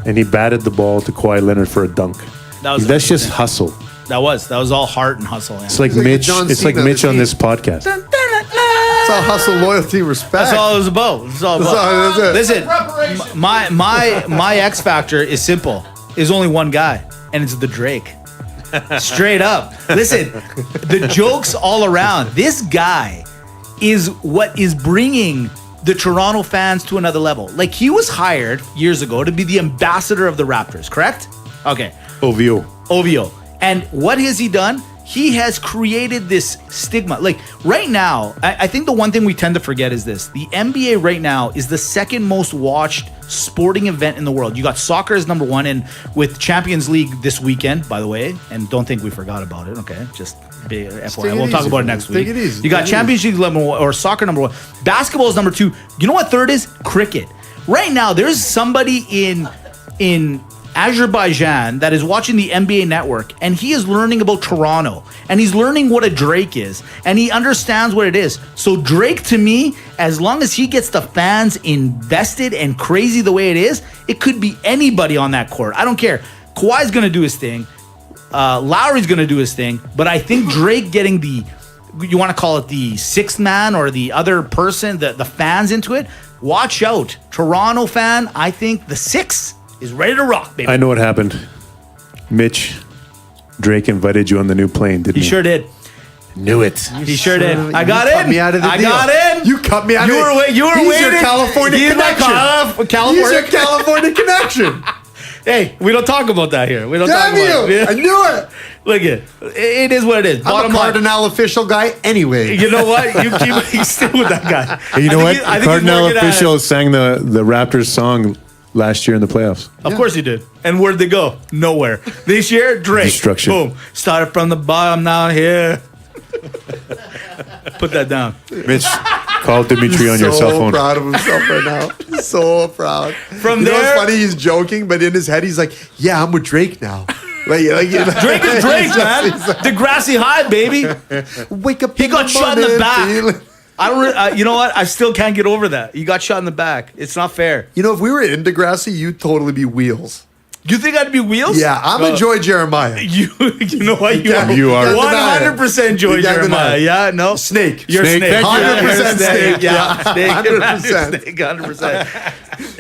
and he batted the ball to Kawhi Leonard for a dunk. That's just hustle. That was all heart and hustle. Yeah. It's like Mitch. It's like Mitch on this podcast. It's all hustle, loyalty, respect. That's all it was about. That's it. Listen, my X factor is simple. There's only one guy, and it's the Drake. Straight up. Listen, the jokes all around. This guy is what is bringing the Toronto fans to another level. Like, he was hired years ago to be the ambassador of the Raptors, correct? Okay. OVO. And what has he done? He has created this stigma. Like, right now, I think the one thing we tend to forget is this. The NBA right now is the second most watched sporting event in the world. You got soccer as number one, and with Champions League this weekend, by the way, and don't think we forgot about it, okay? Just FYI. We'll talk about it next week. Take it easy. You got Champions League number one, or soccer number one. Basketball is number two. You know what third is? Cricket. Right now, there's somebody in Azerbaijan that is watching the NBA network, and he is learning about Toronto, and he's learning what a Drake is, and he understands what it is. So Drake, to me, as long as he gets the fans invested and crazy the way it is, it could be anybody on that court. I don't care. Kawhi's going to do his thing. Lowry's going to do his thing. But I think Drake getting you want to call it the sixth man or the other person, the fans into it, watch out. Toronto fan, I think the sixth is ready to rock, baby. I know what happened. Mitch, Drake invited you on the new plane, didn't he? He sure did. Knew it. He sure did. I got in. Me out of the deal. got in. You cut me out of it. You were He's waiting. your California connection. He's your California connection. Hey, we don't talk about that here. We don't talk Damn about you. it. I knew it. Look it is what it is. I'm a Cardinal official guy anyway. You know what? You stick with that guy. Hey, you know what? Cardinal official sang the Raptors song last year in the playoffs. Of course he did. And where'd they go? Nowhere. This year, Drake. Destruction. Boom. Started from the bottom, now here. Put that down. Mitch, call Dimitri on your cell phone. So proud of himself right now. So proud. From you know there, what's funny? He's joking, but in his head, he's like, "Yeah, I'm with Drake now." Like Drake is Drake, man. Degrassi High, baby. Wake up. He got shot in the back. feeling- I don't. You know what? I still can't get over that. He got shot in the back. It's not fair. You know, if we were in Degrassi, you'd totally be Wheels. You think I'd be Wheels? Yeah, I'm a Joy Jeremiah. You know what? You are. You are. 100% Joy You can't Jeremiah. deny it. Yeah, no. Snake. You're Snake. Snake. Thank you. 100% Snake. Yeah, Snake. 100%. Snake. 100%.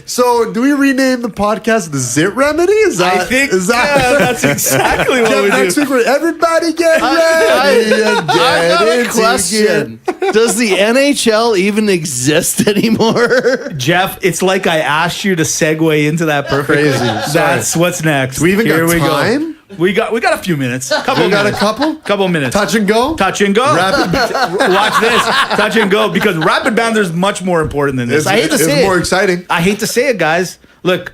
So, do we rename the podcast the Zit Remedy? Is that? I think Is that? yeah, that's exactly what Jeff, we next do. week, everybody get ready. and I get got a into question. Does the NHL even exist anymore? Jeff, it's like I asked you to segue into that perfectly. Crazy. That's what's next. We even Here got we go. time? We got a few minutes. Couple We got a minutes. couple? Minutes. Touch and go? Touch and go. Watch this. Touch and go, because rapid banter is much more important than this. I hate to say It's more it. exciting. I hate to say it, guys. Look,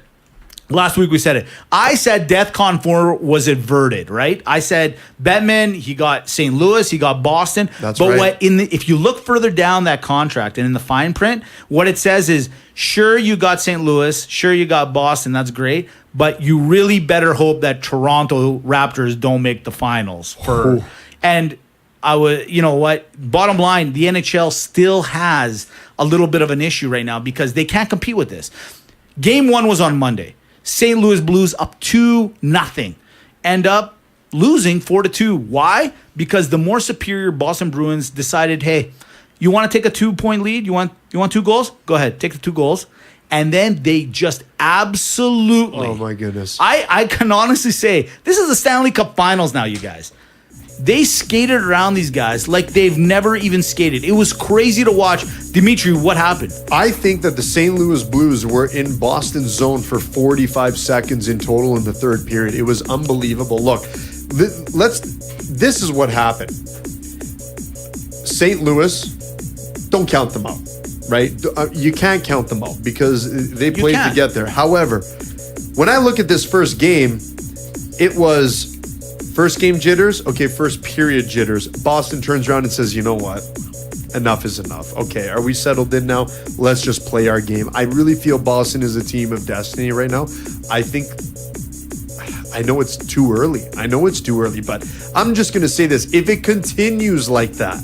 last week we said it. I said DEFCON 4 was inverted, right? I said Bettman, he got St. Louis, he got Boston. That's but right. if you look further down that contract and in the fine print, what it says is, sure, you got St. Louis, sure, you got Boston, that's great, but you really better hope that Toronto Raptors don't make the finals. And I would, you know what? Bottom line, the NHL still has a little bit of an issue right now because they can't compete with this. Game 1 was on Monday. St. Louis Blues up 2-0. End up losing 4-2. Why? Because the more superior Boston Bruins decided, hey, you want to take a 2-point lead? You want 2 goals? Go ahead, take the 2 goals. And then they just absolutely. Oh my goodness. I can honestly say this is the Stanley Cup Finals now, you guys. They skated around these guys like they've never even skated. It was crazy to watch. Dimitri, what happened? I think that the St. Louis Blues were in Boston's zone for 45 seconds in total in the third period. It was unbelievable. Look, this is what happened. St. Louis, don't count them out, right? You can't count them out because they played to get there. However, when I look at this first game, it was first game jitters. Okay, first period jitters. Boston turns around and says, you know what? Enough is enough. Okay, are we settled in now? Let's just play our game. I really feel Boston is a team of destiny right now. I know it's too early. But I'm just going to say this. If it continues like that,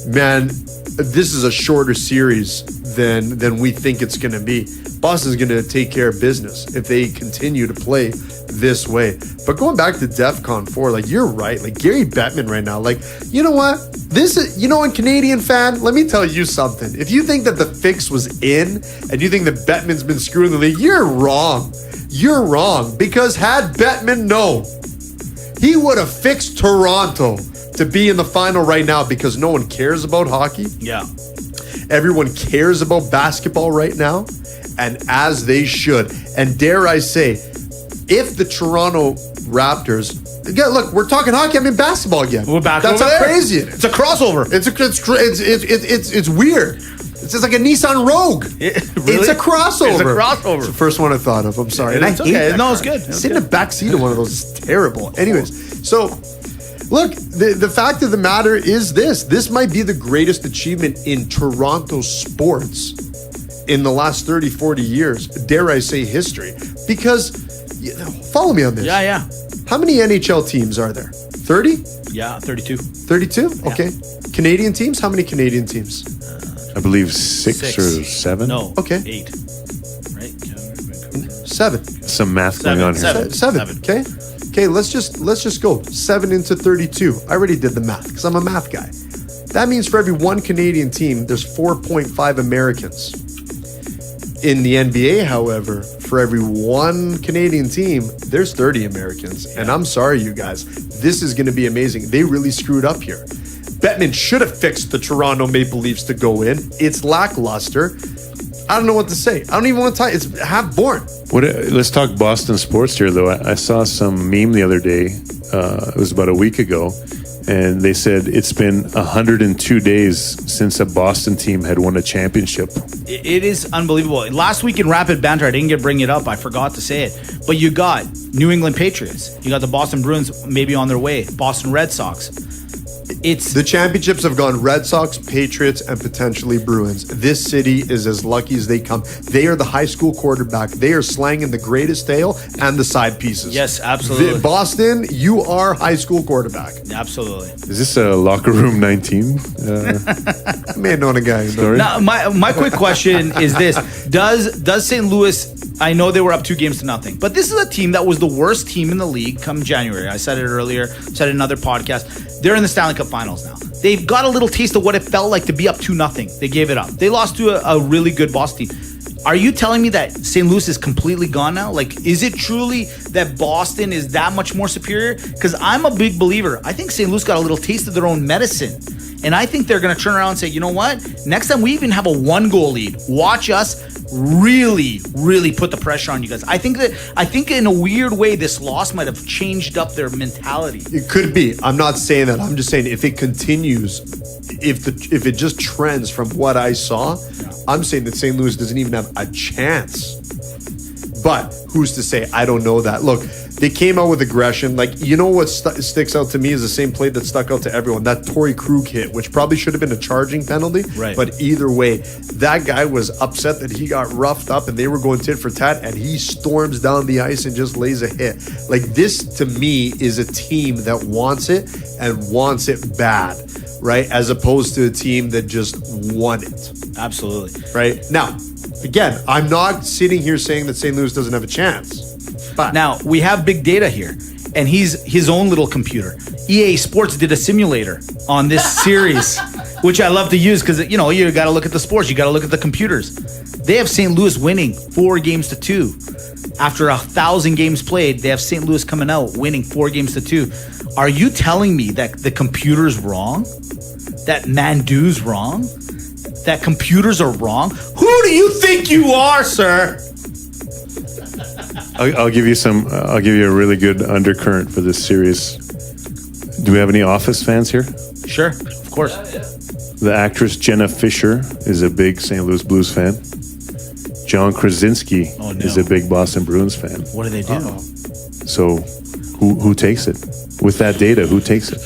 man, this is a shorter series than we think it's going to be. Boston's going to take care of business if they continue to play this way. But going back to DEFCON 4, like, you're right. Like, Gary Bettman right now, like, you know what? This is, a Canadian fan, let me tell you something. If you think that the fix was in and you think that Bettman's been screwing the league, you're wrong. You're wrong. Because had Bettman known, he would have fixed Toronto to be in the final right now because no one cares about hockey. Yeah. Everyone cares about basketball right now, and as they should. And dare I say, if the Toronto Raptors, again, look, we're talking hockey. I'm in basketball again. We're back. That's over how there. crazy it is. It's a crossover. It's weird. It's just like a Nissan Rogue. Really? It's a crossover. It's a crossover. It's the first one I thought of. I'm sorry. It's I hate okay. that No, it's car. good. It's Sit in the back seat of one of those is terrible. Anyways, so look, the fact of the matter is this. This might be the greatest achievement in Toronto sports in the last 30, 40 years. Dare I say history. Because, follow me on this. Yeah. How many NHL teams are there? 30? Yeah, 32. 32? Okay. Canadian teams? How many Canadian teams? I believe 6 or 7. No. Okay. 8. Right? 7. Some math going on here. Seven. Okay, let's just go 7 into 32. I already did the math because I'm a math guy. That means for every one Canadian team, there's 4.5 Americans. In the NBA, however, for every one Canadian team, there's 30 Americans. And I'm sorry, you guys, this is going to be amazing. They really screwed up here. Bettman should have fixed the Toronto Maple Leafs to go in. It's lackluster. I don't know what to say. I don't even want to talk. It's half boring. Let's talk Boston sports here, though. I saw some meme the other day. It was about a week ago, and they said it's been 102 days since a Boston team had won a championship. It is unbelievable. Last week in Rapid Banter, I didn't bring it up. I forgot to say it. But you got New England Patriots. You got the Boston Bruins maybe on their way. Boston Red Sox. The championships have gone Red Sox, Patriots, and potentially Bruins. This city is as lucky as they come. They are the high school quarterback. They are slanging the greatest tale and the side pieces. Yes, absolutely. Boston, you are high school quarterback. Absolutely. Is this a locker room 19? I may have known a guy. Story? Now, my quick question is this. Does St. Louis, I know they were up 2-0, but this is a team that was the worst team in the league come January. I said it earlier, said it in another podcast. They're in the Stanley Cup Finals now. They've got a little taste of what it felt like to be up 2-0. They gave it up. They lost to a really good Boston team. Are you telling me that St. Louis is completely gone now? Like, is it truly that Boston is that much more superior? Because I'm a big believer. I think St. Louis got a little taste of their own medicine. And I think they're going to turn around and say, you know what? Next time we even have a 1-goal lead, watch us really, really put the pressure on you guys. I think in a weird way, this loss might have changed up their mentality. It could be. I'm not saying that. I'm just saying if it continues, if it just trends from what I saw, I'm saying that St. Louis doesn't even have a chance. But who's to say? I don't know that. Look, they came out with aggression. Like, you know what sticks out to me is the same play that stuck out to everyone. That Torrey Krug hit, which probably should have been a charging penalty. Right. But either way, that guy was upset that he got roughed up and they were going tit for tat, and he storms down the ice and just lays a hit. Like, this, to me, is a team that wants it and wants it bad, right? As opposed to a team that just won it. Absolutely. Right? Now, again, I'm not sitting here saying that St. Louis doesn't have a chance. But now, we have big data here, and he's his own little computer. EA Sports did a simulator on this series, which I love to use because, you know, you got to look at the sports. You got to look at the computers. They have St. Louis winning 4-2. After 1,000 games played, they have St. Louis coming out winning 4-2. Are you telling me that the computer's wrong? That Mandu's wrong? That computers are wrong? Who do you think you are, sir? I'll give you a really good undercurrent for this series. Do we have any Office fans here? Sure, of course. The actress Jenna Fisher is a big St. Louis Blues fan. John Krasinski is a big Boston Bruins fan. What do they do? So who takes it? With that data, who takes it?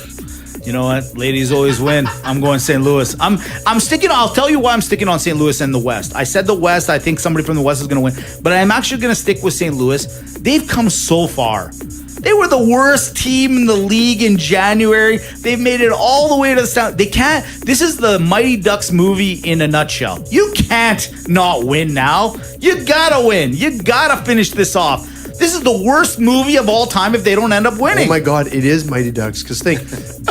You know what? Ladies always win. I'm going St. Louis. I'm sticking. I'll tell you why I'm sticking on St. Louis and the West. I said the West. I think somebody from the West is going to win, but I'm actually going to stick with St. Louis. They've come so far. They were the worst team in the league in January. They've made it all the way to the South. They can't. This is the Mighty Ducks movie in a nutshell. You can't not win now. You gotta win. You gotta finish this off. This is the worst movie of all time if they don't end up winning. Oh my God, it is Mighty Ducks. Because think,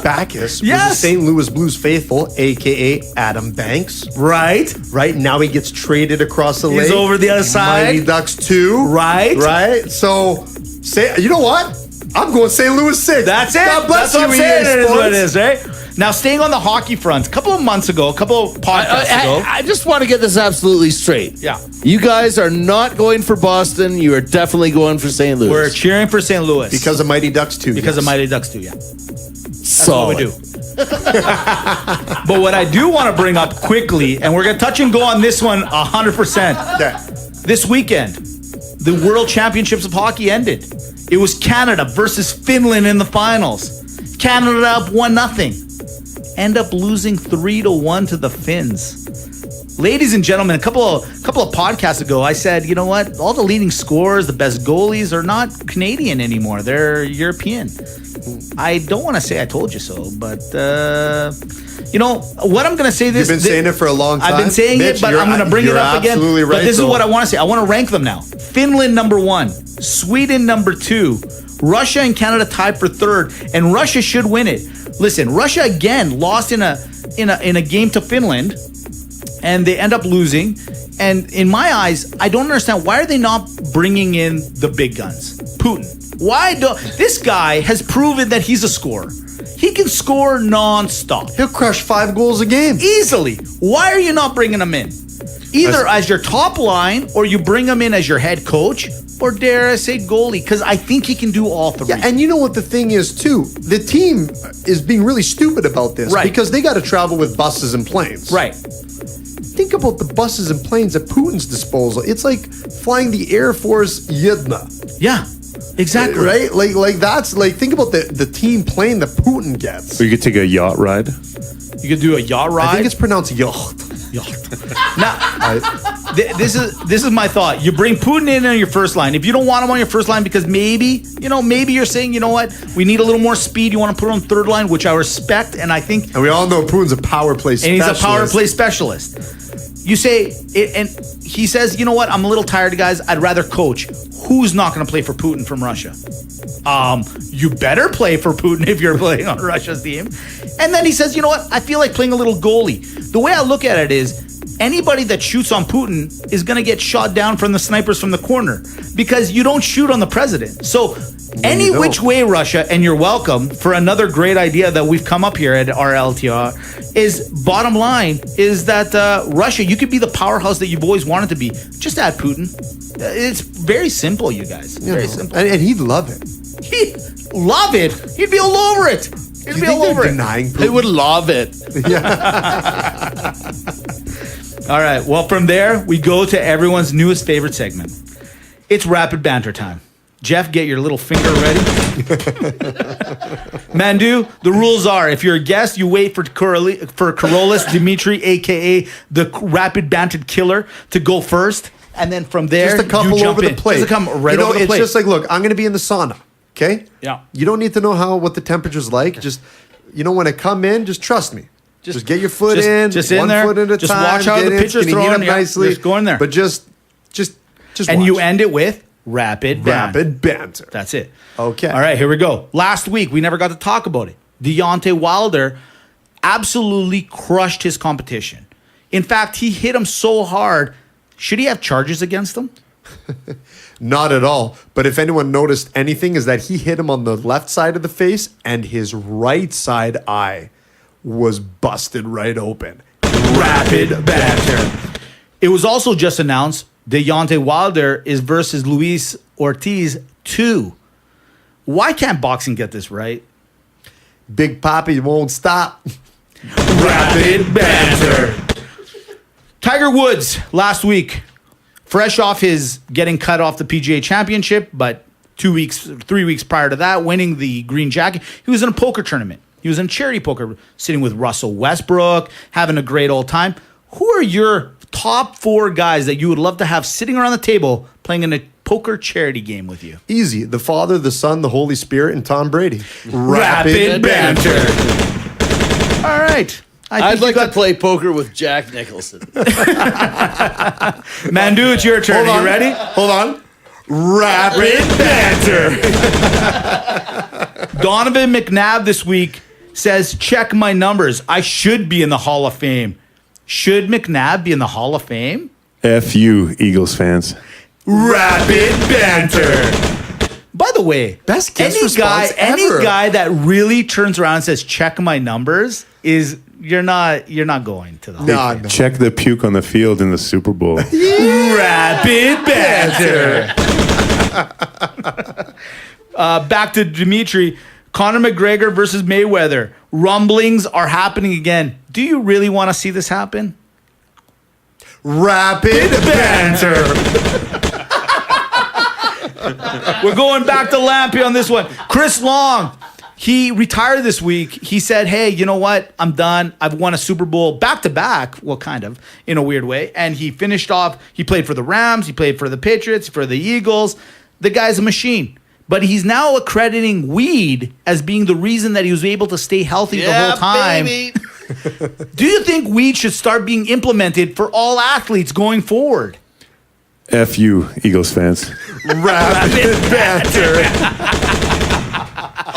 Bacchus was Yes. the St. Louis Blues faithful, a.k.a. Adam Banks. Right? Right? Now he gets traded across the lake. He's over the other side. Mighty Ducks 2. Right? Right? So, you know what? I'm going St. Louis 6. That's it. God bless That's what I'm you, saying. EA It is what it Sports. is, right? Now, staying on the hockey front, a couple of months ago, a couple of podcasts ago. I just want to get this absolutely straight. Yeah. You guys are not going for Boston. You are definitely going for St. Louis. We're cheering for St. Louis. Because of Mighty Ducks 2. Because yes. of Mighty Ducks too, yeah. That's Solid. what we do. But what I do want to bring up quickly, and we're going to touch and go on this one 100%. Yeah. This weekend, the World Championships of Hockey ended. It was Canada versus Finland in the finals. Canada up 1-0. End up losing 3-1 to the Finns. Ladies and gentlemen, a couple of podcasts ago, I said, you know what? All the leading scorers, the best goalies are not Canadian anymore. They're European. I don't want to say I told you so, but you know what I'm going to say. This You've been saying it for a long time. I've been saying Mitch, it, but I'm going to bring it up again. Absolutely right. But this is though. what I want to say. I want to rank them now. Finland number 1, Sweden number 2, Russia and Canada tied for 3rd, and Russia should win it. Listen, Russia again lost in a game to Finland, and they end up losing. And in my eyes, I don't understand, why are they not bringing in the big guns? Putin. This guy has proven that he's a scorer. He can score non-stop. He'll crush 5 goals a game. Easily. Why are you not bringing him in? either as your top line, or you bring him in as your head coach, or dare I say goalie, because I think he can do all three. Yeah, and you know what the thing is too? The team is being really stupid about this, Right. because they got to travel with buses and planes. Right. Think about the buses and planes at Putin's disposal. It's like flying the Air Force Yedna. Yeah. Exactly. Right? Like that's like, think about the team plane that Putin gets. Or you could take a yacht ride. You could do a yacht ride. I think it's pronounced yacht. Now, this is my thought. You bring Putin in on your first line. If you don't want him on your first line because maybe you're saying, you know what, we need a little more speed. You want to put him on third line, which I respect, and I think. And we all know Putin's a power play specialist. And he's a power play specialist. You say, and he says, you know what, I'm a little tired, guys. I'd rather coach. Who's not going to play for Putin from Russia? You better play for Putin if you're playing on Russia's team. And then he says, you know what, I feel like playing a little goalie. The way I look at it is, anybody that shoots on Putin is going to get shot down from the snipers from the corner, because you don't shoot on the president. So any which way, Russia, and you're welcome for another great idea that we've come up here at RLTR, is bottom line is that Russia, you could be the powerhouse that you've always wanted to be. Just add Putin. It's very simple, you guys. Very simple. And he'd love it. He'd love it. He'd be all over it. He'd be all over it. Denying Putin? They would love it. All right. Well, from there, we go to everyone's newest favorite segment. It's rapid banter time. Jeff, get your little finger ready. Mandu, the rules are, if you're a guest, you wait for Carolus Dimitri, a.k.a. the rapid bantered killer, to go first. And then from there, just a couple you jump over in. the plate. Just a couple right over the it's plate. just like, look, I'm going to be in the sauna. Okay? Yeah. You don't need to know what the temperature's like. Just, when I come in, just trust me. Just get your foot in. Just in one there. foot at a Just time. watch how get the in, pitcher's it's gonna heat throwing. up Yeah, nicely. just go in there. But just and watch. you end it with rapid banter. That's it. Okay. All right, here we go. Last week, we never got to talk about it. Deontay Wilder absolutely crushed his competition. In fact, he hit him so hard. Should he have charges against him? Not at all. But if anyone noticed anything, is that he hit him on the left side of the face, and his right side eye was busted right open. Rapid banter. It was also just announced Deontay Wilder is versus Luis Ortiz 2. Why can't boxing get this right? Big Papi won't stop. Rapid banter. Tiger Woods last week, fresh off his getting cut off the PGA Championship, but 3 weeks prior to that, winning the green jacket, he was in a poker tournament. He was in charity poker, sitting with Russell Westbrook, having a great old time. Who are your top 4 guys that you would love to have sitting around the table playing in a poker charity game with you? Easy. The Father, the Son, the Holy Spirit, and Tom Brady. Rapid banter. All right. I'd like to play poker with Jack Nicholson. Mandu, it's your turn. Are you ready? Hold on. Rapid banter. Donovan McNabb this week says, check my numbers. I should be in the Hall of Fame. Should McNabb be in the Hall of Fame? F you, Eagles fans. Rapid banter. By the way, Best guest any response ever. guy that really turns around and says, check my numbers, is you're not going to the Hall of Fame. No. Check the puke on the field in the Super Bowl. Rapid banter. Back to Dimitri. Conor McGregor versus Mayweather. Rumblings are happening again. Do you really want to see this happen? Rapid banter. We're going back to Lampy on this one. Chris Long, he retired this week. He said, hey, you know what? I'm done. I've won a Super Bowl back-to-back. Well, kind of, in a weird way. And he finished off. He played for the Rams. He played for the Patriots, for the Eagles. The guy's a machine. But he's now accrediting weed as being the reason that he was able to stay healthy the whole time. Baby. Do you think weed should start being implemented for all athletes going forward? F you, Eagles fans. Rapid banter.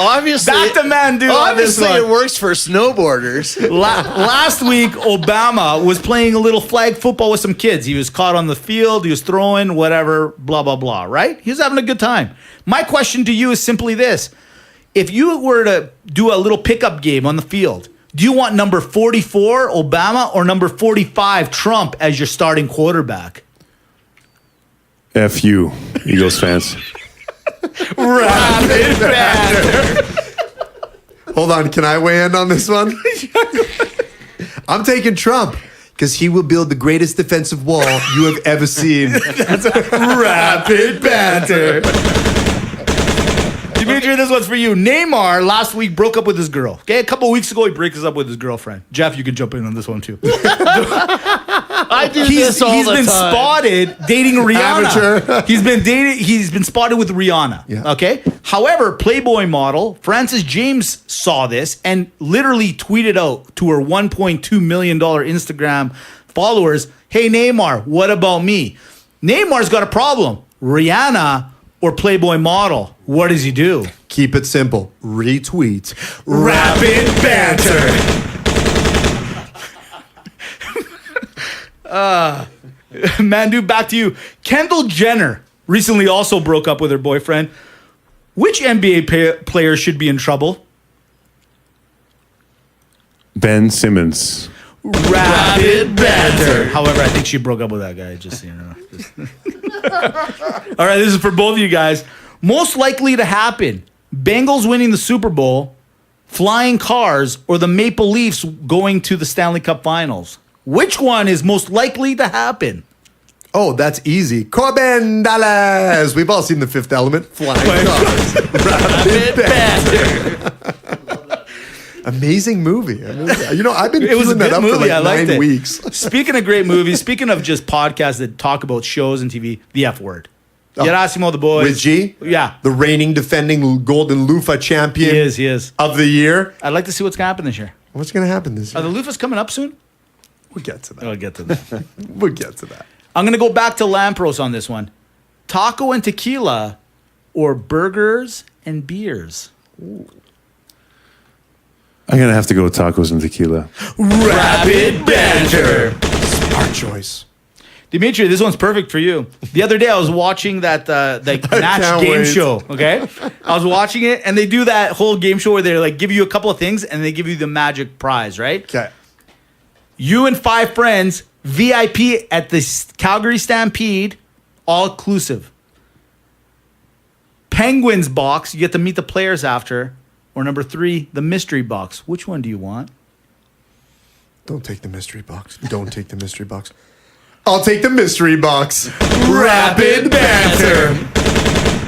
Obviously, Back to Mandu on this obviously one. it works for snowboarders. Last week, Obama was playing a little flag football with some kids. He was caught on the field. He was throwing, whatever, blah, blah, blah, right? He was having a good time. My question to you is simply this. If you were to do a little pickup game on the field, Do you want number 44, Obama, or number 45, Trump, as your starting quarterback? F you, Eagles fans. Rapid banter. Hold on, can I weigh in on this one? I'm taking Trump because he will build the greatest defensive wall you have ever seen. Rapid banter. Dimitri, this one's for you. Neymar last week broke up with his girl. Okay, a couple of weeks ago he breaks up with his girlfriend. Jeff, you can jump in on this one too. I do this all He's the been time. spotted dating Rihanna. Amateur. He's been spotted with Rihanna. Yeah. Okay. However, Playboy model Frances James saw this and literally tweeted out to her $1.2 million Instagram followers, "Hey Neymar, what about me?" Neymar's got a problem. Rihanna or Playboy model. What does he do? Keep it simple. Retweet. Rapid banter. Mandu, back to you. Kendall Jenner recently also broke up with her boyfriend. Which NBA player should be in trouble? Ben Simmons. Rapid banter. However, I think she broke up with that guy. Just so you know. All right, this is for both of you guys. Most likely to happen: Bengals winning the Super Bowl, flying cars, or the Maple Leafs going to the Stanley Cup Finals. Which one is most likely to happen? Oh, that's easy. Corbin Dallas. We've all seen The Fifth Element. Flying cars. Rapid banter. Amazing movie. You know, I've been It was a queuing that good up movie. for like I liked 9 it. weeks. Speaking of great movies, speaking of just podcasts that talk about shows and TV, the F word. Gerasimo, the boys. With G? Yeah. The reigning defending Golden Loofah champion He is. of the year. I'd like to see what's going to happen this year. What's going to happen this Are year? the Loofahs coming up soon? We'll get to that. I'll get to that. We'll get to that. I'm going to go back to Lampros on this one. Taco and tequila or burgers and beers? I'm going to have to go with tacos and tequila. Rapid banter. Smart choice. Dimitri, this one's perfect for you. The other day I was watching that Natch can't game wait. show, okay? I was watching it, and they do that whole game show where they like give you a couple of things, and they give you the magic prize, right? Okay. You and 5 friends, VIP at the Calgary Stampede, all inclusive. Penguins box, you get to meet the players after. Or number 3, the mystery box. Which one do you want? Don't take the mystery box. Don't take the mystery box. I'll take the mystery box. Rapid banter.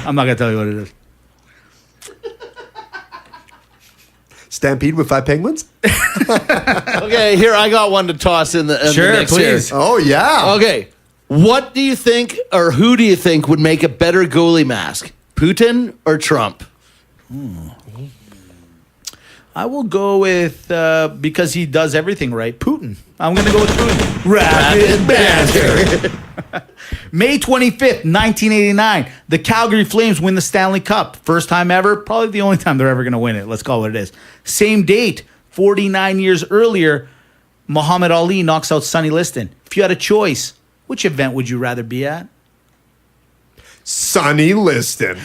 I'm not going to tell you what it is. Stampede with 5 penguins? Okay, here I got one to toss in the mix please. here. Oh, yeah. Okay, what do you think, or who do you think would make a better goalie mask, Putin or Trump? I will go with, because he does everything right, Putin. I'm going to go with Putin. Rapid banter. May 25th, 1989, the Calgary Flames win the Stanley Cup. First time ever, probably the only time they're ever going to win it. Let's call it what it is. Same date, 49 years earlier, Muhammad Ali knocks out Sonny Liston. If you had a choice, which event would you rather be at? Sonny Liston.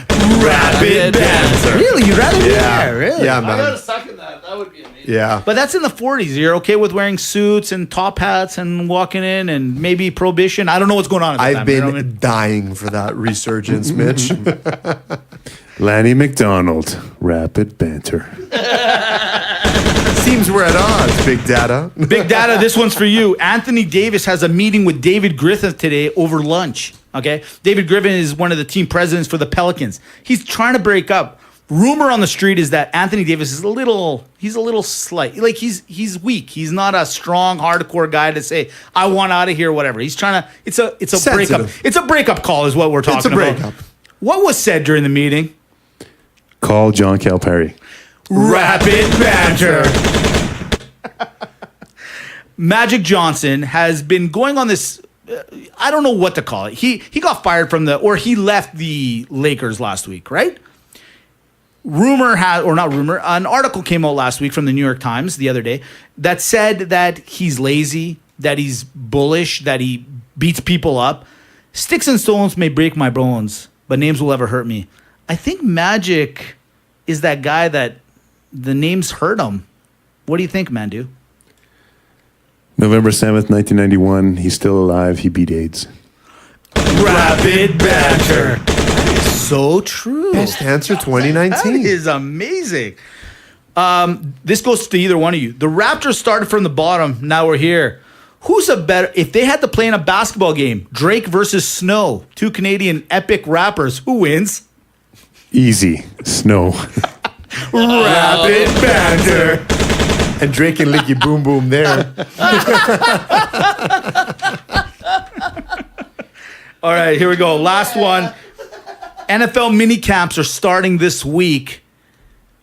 Rapid banter. Really? You'd rather be there? Really? Yeah, I gotta man. second that. That would be amazing. Yeah. But that's in the 40s. You're okay with wearing suits and top hats and walking in and maybe prohibition? I don't know what's going on at the I've time. been You know what I mean? dying for that resurgence, Mitch. Lanny McDonald. Rapid banter. Seems we're at odds, Big Data. Big data, this one's for you. Anthony Davis has a meeting with David Griffin today over lunch. Okay? David Griffin is one of the team presidents for the Pelicans. He's trying to break up. Rumor on the street is that Anthony Davis is a little slight. Like he's weak. He's not a strong, hardcore guy to say, I want out of here, whatever. He's trying to it's a breakup. Sensitive. It's a breakup call, is what we're talking It's a about. breakup. What was said during the meeting? Call John Calipari. Rapid banter. Magic Johnson has been going on this. I don't know what to call it. He got fired from he left the Lakers last week, right? An article came out last week from the New York Times the other day that said that he's lazy, that he's bullish, that he beats people up. Sticks and stones may break my bones, but names will ever hurt me. I think Magic is that guy that the names hurt him. What do you think, Mandu? November 7th, 1991. He's still alive. He beat AIDS. Rapid banter. That is so true. Best answer That 2019. is amazing. This goes to either one of you. The Raptors started from the bottom. Now we're here. Who's a better? If they had to play in a basketball game, Drake versus Snow, two Canadian epic rappers, who wins? Easy. Snow. Rapid banter. And Drake and Licky Boom Boom there. All right, here we go. Last one. NFL mini camps are starting this week.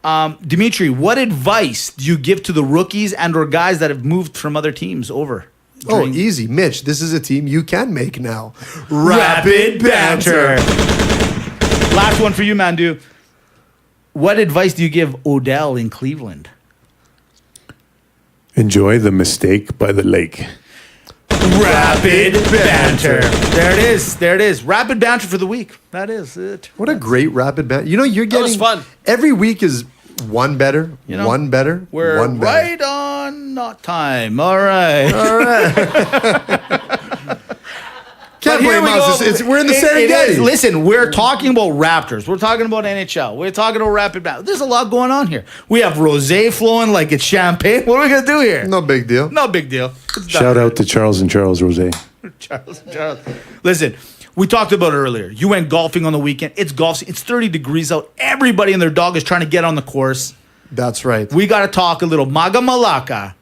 Dimitri, what advice do you give to the rookies and or guys that have moved from other teams over? Oh, easy. Mitch, this is a team you can make now. Rapid banter. Last one for you, Mandu. What advice do you give Odell in Cleveland? Enjoy the mistake by the lake. Rapid banter. There it is. There it is. Rapid banter for the week. That is it. What a great rapid banter. You know, you're getting... was fun. Every week is one better, You know, one better, We're one better. right on not time. All right. Can't But here blame we us. go. We're in the It is. Serengeti. Listen, we're talking about Raptors. We're talking about NHL. We're talking about rapid banter. There's a lot going on here. We have rosé flowing like it's champagne. What are we going to do here? No big deal. No big deal. It's done. Shout out to Charles and Charles Rosé. Charles. Listen, we talked about it earlier. You went golfing on the weekend. It's golf. It's 30 degrees out. Everybody and their dog is trying to get on the course. That's right. We got to talk a little Maga Malaka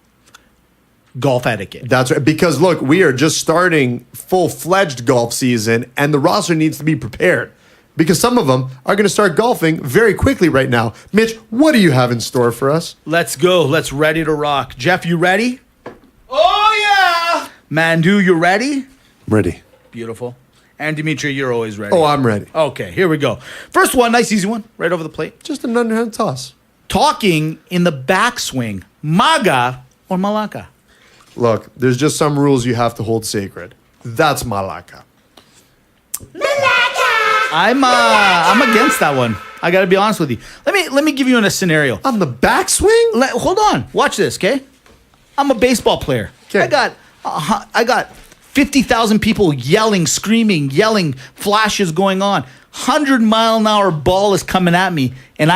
golf etiquette. That's right. Because look, we are just starting full-fledged golf season, and the roster needs to be prepared. Because some of them are going to start golfing very quickly right now. Mitch, what do you have in store for us? Let's go. Let's ready to rock. Jeff, you ready? Oh, yeah. Mandu, you ready? Ready. Beautiful. And Dimitri, you're always ready. Oh, I'm ready. Okay, here we go. First one, nice easy one, right over the plate. Just an underhand toss. Talking in the backswing, Maga or Malaka? Look, there's just some rules you have to hold sacred. That's Malaka. I'm against that one. I got to be honest with you. Let me give you a scenario. On the backswing? Hold on. Watch this, okay? I'm a baseball player. 'Kay. I got 50,000 people yelling, screaming, yelling, flashes going on. 100-mile-an-hour ball is coming at me, and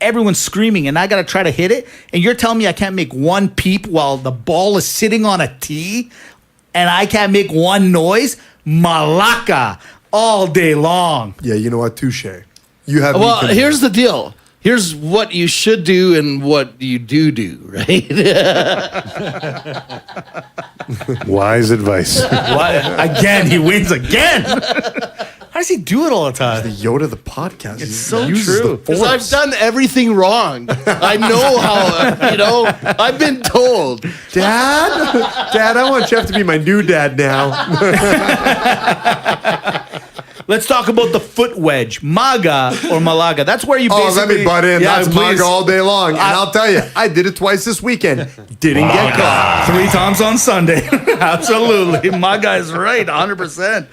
everyone's screaming, and I got to try to hit it. And you're telling me I can't make one peep while the ball is sitting on a tee, and I can't make one noise? Malaka all day long. Yeah, you know what? Touche. You have. Well, here's the deal. Here's what you should do and what you do, right? Wise advice. What? Again, he wins again. How does he do it all the time? the Yoda of the podcast. It's so true. Because I've done everything wrong. I know how, I've been told. Dad, I want Jeff to be my new dad now. Let's talk about the foot wedge, Maga or Malaga. That's where you Oh, basically... let me butt in. Yeah, That's please. Maga all day long. And I'll tell you, I did it twice this weekend. Didn't get caught. 3 times on Sunday. Absolutely. Maga is right, 100%.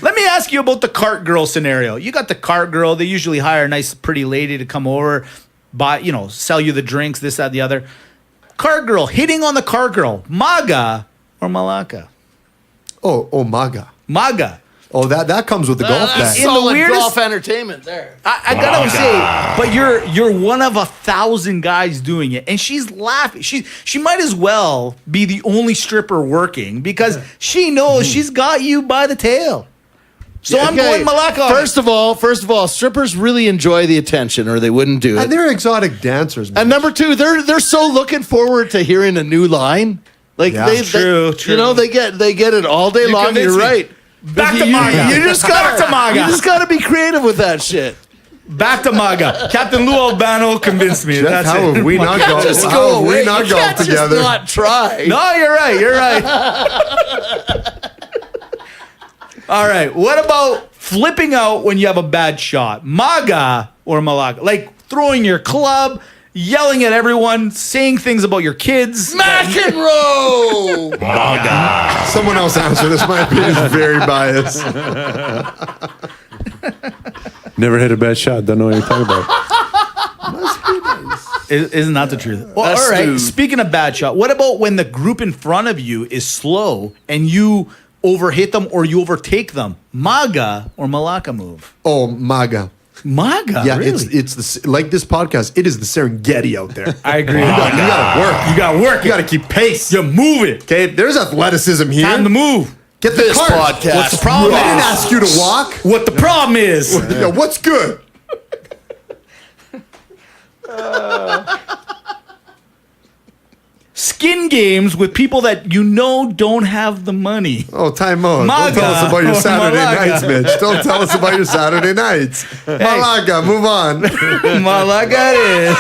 Let me ask you about the cart girl scenario. You got the cart girl. They usually hire a nice, pretty lady to come over, buy, sell you the drinks, this, that, the other. Cart girl, hitting on the cart girl, Maga or Malaka? Oh, Maga. Maga. Oh, that comes with the golf That's bag. In the solid weirdest- golf entertainment there. I gotta say, but you're one of 1,000 guys doing it, and she's laughing. She might as well be the only stripper working because she knows she's got you by the tail. So I'm going Malaka. First of all, strippers really enjoy the attention, or they wouldn't do it. And they're exotic dancers, man. And number two, they're so looking forward to hearing a new line. Like Yeah. True. they get it all day long. convince You're me. right. Back to You- Maga. You just Back to Maga. You just gotta be creative with that shit. Back to Maga. Captain Lou Albano convinced me. Jeff, That's how it. have we not golfed? Just How go have away. we not You can't golfed just together? not try. No, you're right. You're right. All right. What about flipping out when you have a bad shot? Maga or Malaka? Like throwing your club, yelling at everyone, saying things about your kids. McEnroe. Someone else answer this. My opinion is very biased. Never hit a bad shot. Don't know what you're talking about. Isn't that the truth? Well, That's all right. smooth. Speaking of bad shot, what about when the group in front of you is slow and you overhit them or you overtake them? Maga or Malaka move? Oh, Maga. Maga, Yeah, really? it's like this podcast. It is the Serengeti out there. I agree. You gotta work. You got to work. You gotta keep pace. You move it. Okay, there's athleticism here. Time to move. Get the This cart. podcast. What's the problem? I didn't is? ask you to walk. What the problem is? Yeah, what's good? Skin games with people that you know don't have the money. Oh, time out. Maga Don't tell us about your or Saturday Malaka. nights, Mitch. Don't tell us about your Saturday nights. Malaka, move on. Malaka it is.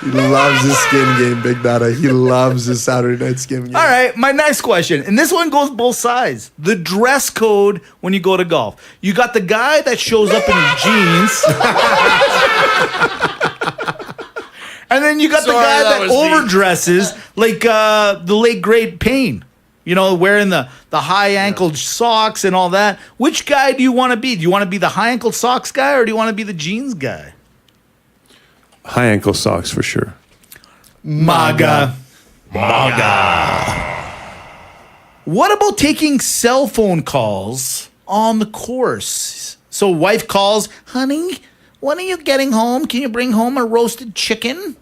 He loves his skin game, Big Dada. He loves his Saturday night skin game. All right, my next question, and this one goes both sides. The dress code when you go to golf. You got the guy that shows up in his jeans. And then you got the Sorry, guy that that was me. overdresses like the late great Payne. You know, wearing the high ankled socks and all that. Which guy do you want to be? Do you want to be the high ankled socks guy or do you want to be the jeans guy? High ankle socks for sure. Maga. What about taking cell phone calls on the course? So wife calls, honey, when are you getting home? Can you bring home a roasted chicken?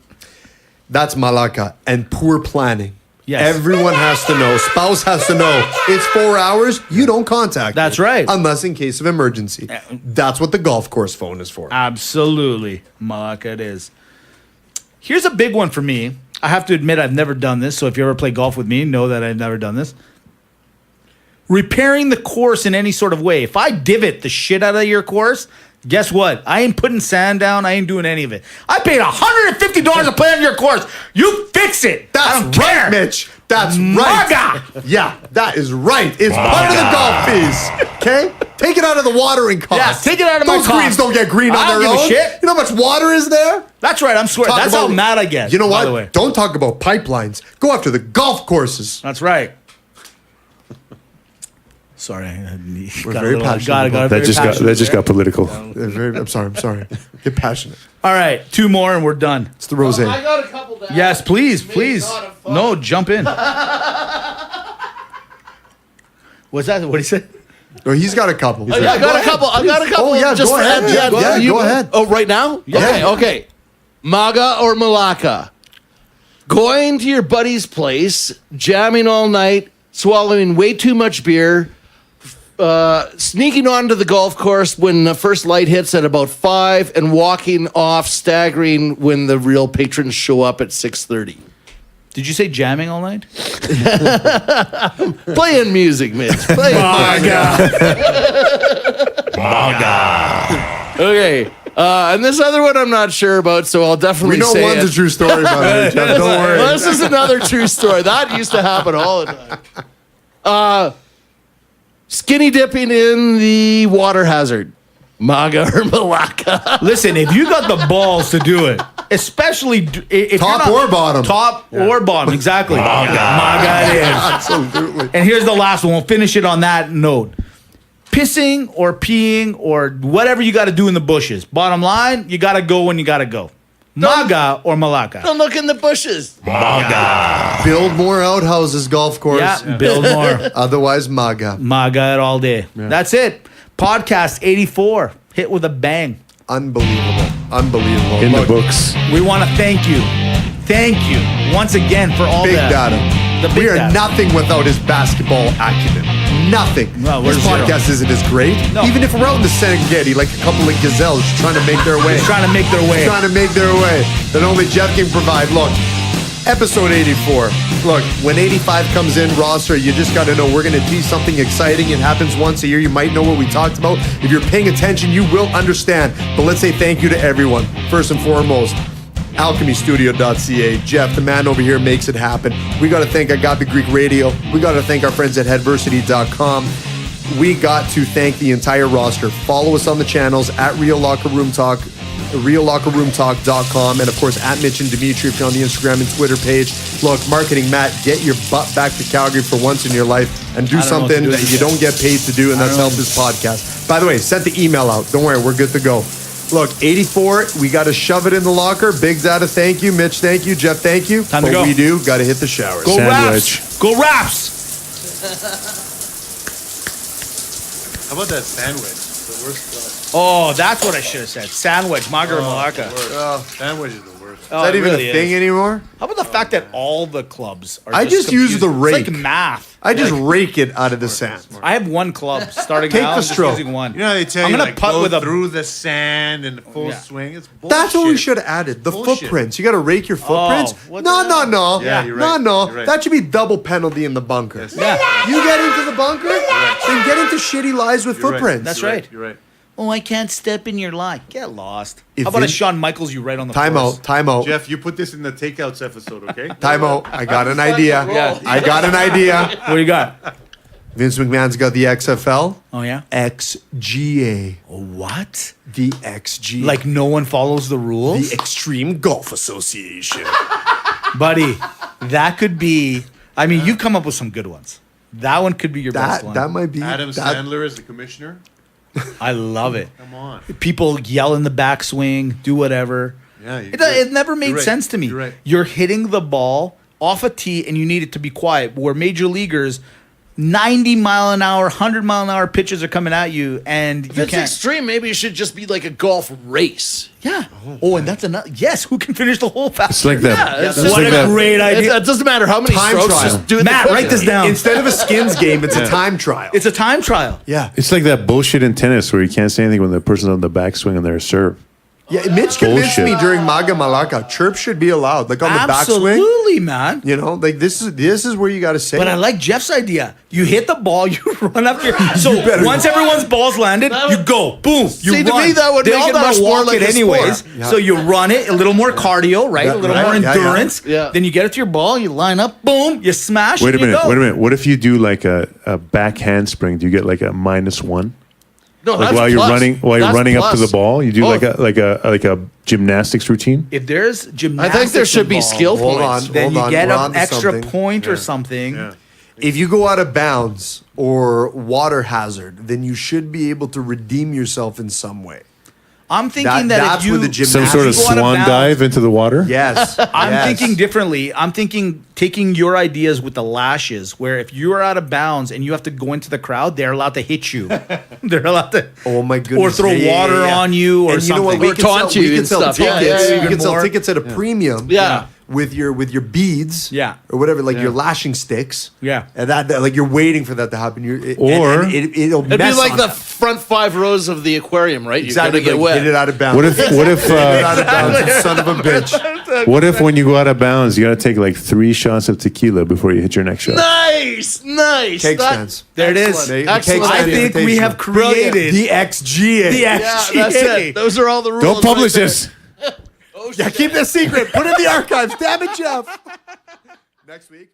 That's Malaka and poor planning. Yes. Everyone has to know. Spouse has to know. It's 4 hours. You don't contact That's me. right. Unless in case of emergency. That's what the golf course phone is for. Absolutely. Malaka it is. Here's a big one for me. I have to admit I've never done this, so if you ever play golf with me, know that I've never done this. Repairing the course in any sort of way. If I divot the shit out of your course, guess what? I ain't putting sand down. I ain't doing any of it. I paid $150 to play on your course. You fix it. I don't That's right, care. Mitch. That's Maga. right. Yeah, that is right. It's part of the golf fees. Okay? Take it out of the watering cost. Yeah, take it out of my Those greens cost. don't get green I on don't their give a own. shit. You know how much water is there? That's right. I'm swearing. Talk That's how about- mad I get. You know by what? the way. Don't talk about pipelines. Go after the golf courses. That's right. Sorry, We're very passionate about That just got political. I'm sorry. Get passionate. All right, two more and we're done. It's the rosé. I got a couple down. Yes, please. not a fun. No, jump in. What's that? What did he say? Oh, he's got a couple. I got a couple. Oh, yeah, Just go for ahead. Ed, Yeah, Ed, go ahead. Oh, right now? Yeah. Okay. Maga or Malaka? Going to your buddy's place, jamming all night, swallowing way too much beer, sneaking onto the golf course when the first light hits at about 5, and walking off, staggering when the real patrons show up at 6:30. Did you say jamming all night? Playing music, Mitch. Playing Okay. And this other one I'm not sure about, so I'll definitely We know say one's it. a true story about it, Jeff. Don't worry. Well, this is another true story. That used to happen all the time. Skinny dipping in the water hazard. Maga or Malaka? Listen, if you got the balls to do it, especially if Top you're not, or bottom. top or bottom, exactly. Maga it is. Absolutely. And here's the last one. We'll finish it on that note. Pissing or peeing or whatever you got to do in the bushes. Bottom line, you got to go when you got to go. Maga or Malaka? Don't look in the bushes. Build more outhouses, golf course. Yeah, build more. Otherwise, Maga. Maga it all day. That's it. Podcast 84. Hit with a bang. Unbelievable. Unbelievable. In the Look, books. We want to thank you. Thank you once again for all Big that. Data. The Big We are Data. nothing without his basketball acumen. Nothing. No, we're this zero. podcast isn't as great. No. Even if we're out in the Serengeti, like a couple of gazelles trying to make their way. Just trying to make their way. Trying to make their way. That only Jeff can provide. Look, episode 84. Look, when 85 comes in, roster, you just got to know we're going to do something exciting. It happens once a year. You might know what we talked about. If you're paying attention, you will understand. But let's say thank you to everyone. First and foremost, alchemystudio.ca. Jeff, the man over here, makes it happen. We got to thank Agape Greek Radio. We got to thank our friends at headversity.com. We got to thank the entire roster. Follow us on the channels at Real Locker Room Talk, reallockerroomtalk.com, and of course at Mitch and Dimitri if you're on the Instagram and Twitter page. Look, Marketing Matt, get your butt back to Calgary for once in your life and do I don't know what to something do that with you this. don't get paid to do, and that's help this podcast. By the way, send the email out. Don't worry, we're good to go. Look, 84, we got to shove it in the locker. Big Data, thank you. Mitch, thank you. Jeff, thank you. Time to but go. we do got to hit the showers. Go Sandwich. Raps! Go Raps! How about that sandwich? The worst. Oh, that's what I should have said. Sandwich, Maga or Malaka. Sandwich is the worst. Is that even a thing anymore? How about the fact that all the clubs are I just use the confusing? rake. It's like math. I just rake it out of the sand. I have one club starting Take now. the I'm just stroke. using one. You know how they tell I'm you gonna like putt go with a- through the sand and the full Yeah. swing. It's bullshit. That's what we should have added. The Bullshit. footprints. You got to rake your footprints. what No. Yeah, you're right. No. You're right. That should be double penalty in the bunker. Yes. Yeah. You get into the bunker, then get into shitty lies with You're right. footprints. That's You're right. You're right. Oh, I can't step in your line. Get lost. If How about a Vin- Shawn Michaels you right on the Timeout. Timeout. Jeff, you put this in the takeouts episode, okay? Timeout. I got an idea. Yeah. I got an idea. What do you got? Vince McMahon's got the XFL. Oh, yeah? XGA. What? The XG. Like no one follows the rules? the Extreme Golf Association. Buddy, that could be... I mean, you've come up with some good ones. That one could be your best one. That might be Adam that- Sandler is the commissioner. I love it. Come on. People yell in the backswing, do whatever. Yeah, It never made You're right. sense to me. You're right. You're hitting the ball off a tee and you need it to be quiet. Where major leaguers, 90 mile an hour, 100 mile an hour pitches are coming at you and If you it's can't. extreme, maybe it should just be like a golf race. Yeah. Oh, and that's another. Yes, who can finish the hole fast? It's like that. Yeah, it's it's What like a that. great idea. It doesn't matter how many Time strokes. trial. Just do it. Matt, write this down. Instead of a skins game, it's a time trial. It's a time trial. yeah. It's like that bullshit in tennis where you can't say anything when the person's on the backswing on their serve. Yeah, Mitch convinced Bullshit. me during Maga Malaka. Chirp should be allowed, like on the backswing. Absolutely, man. You know, like this is where you got to say. But I it. like Jeff's idea. You hit the ball, you run up your. So better once everyone's ball's landed, you go boom. You See, to run. me, that would they make all it gotta much more walk like it a anyways. sport. Yeah. So you run it, a little more cardio, right? Yeah, A little right. more Yeah, yeah. endurance. Yeah. Then you get it to your ball, you line up, boom, you smash. Wait a and you minute. go. Wait a minute. What if you do like a back handspring? Do you get like a -1? No, Like that's while you're plus. running That's up to the plus. ball, you do Oh. like a gymnastics routine. If there's gymnastics, I think there should be involved, skill Hold points. on. then you get We're an onto extra something. point or something. Yeah. If you go out of bounds or water hazard, then you should be able to redeem yourself in some way. I'm thinking that that's if you where the Some sort of go out of swan bounds- dive into the water. Yes, I'm yes. thinking differently. I'm thinking taking your ideas with the lashes, where if you are out of bounds and you have to go into the crowd, they're allowed to hit you. They're allowed to. Oh my goodness! Or throw water on you, or and you know what? something. We Or can sell, taunt you we can and sell stuff. Yeah, tickets. yeah, yeah. You can Even sell more. tickets at a premium. Yeah. With your beads. Yeah. Or whatever, like your lashing sticks. Yeah. And that like you're waiting for that to happen. Or- it'll It'd be mess like on the them. front 5 rows of the aquarium, right? Exactly. You're gonna Like, get wet. hit it out of bounds. What if Hit it out of bounds, you son of a bitch. what if when you go out of bounds, you got to take like 3 shots of tequila before you hit your next shot? Nice. Cake That- stands. There it is. There you go. Excellent. Cake I stand think we invitation. have created the XGA. the Yeah, XGA. that's it. Those are all the rules. Don't publish right there. this. Yeah, keep this secret. Put it in the archives. Damn it, Jeff. Next week.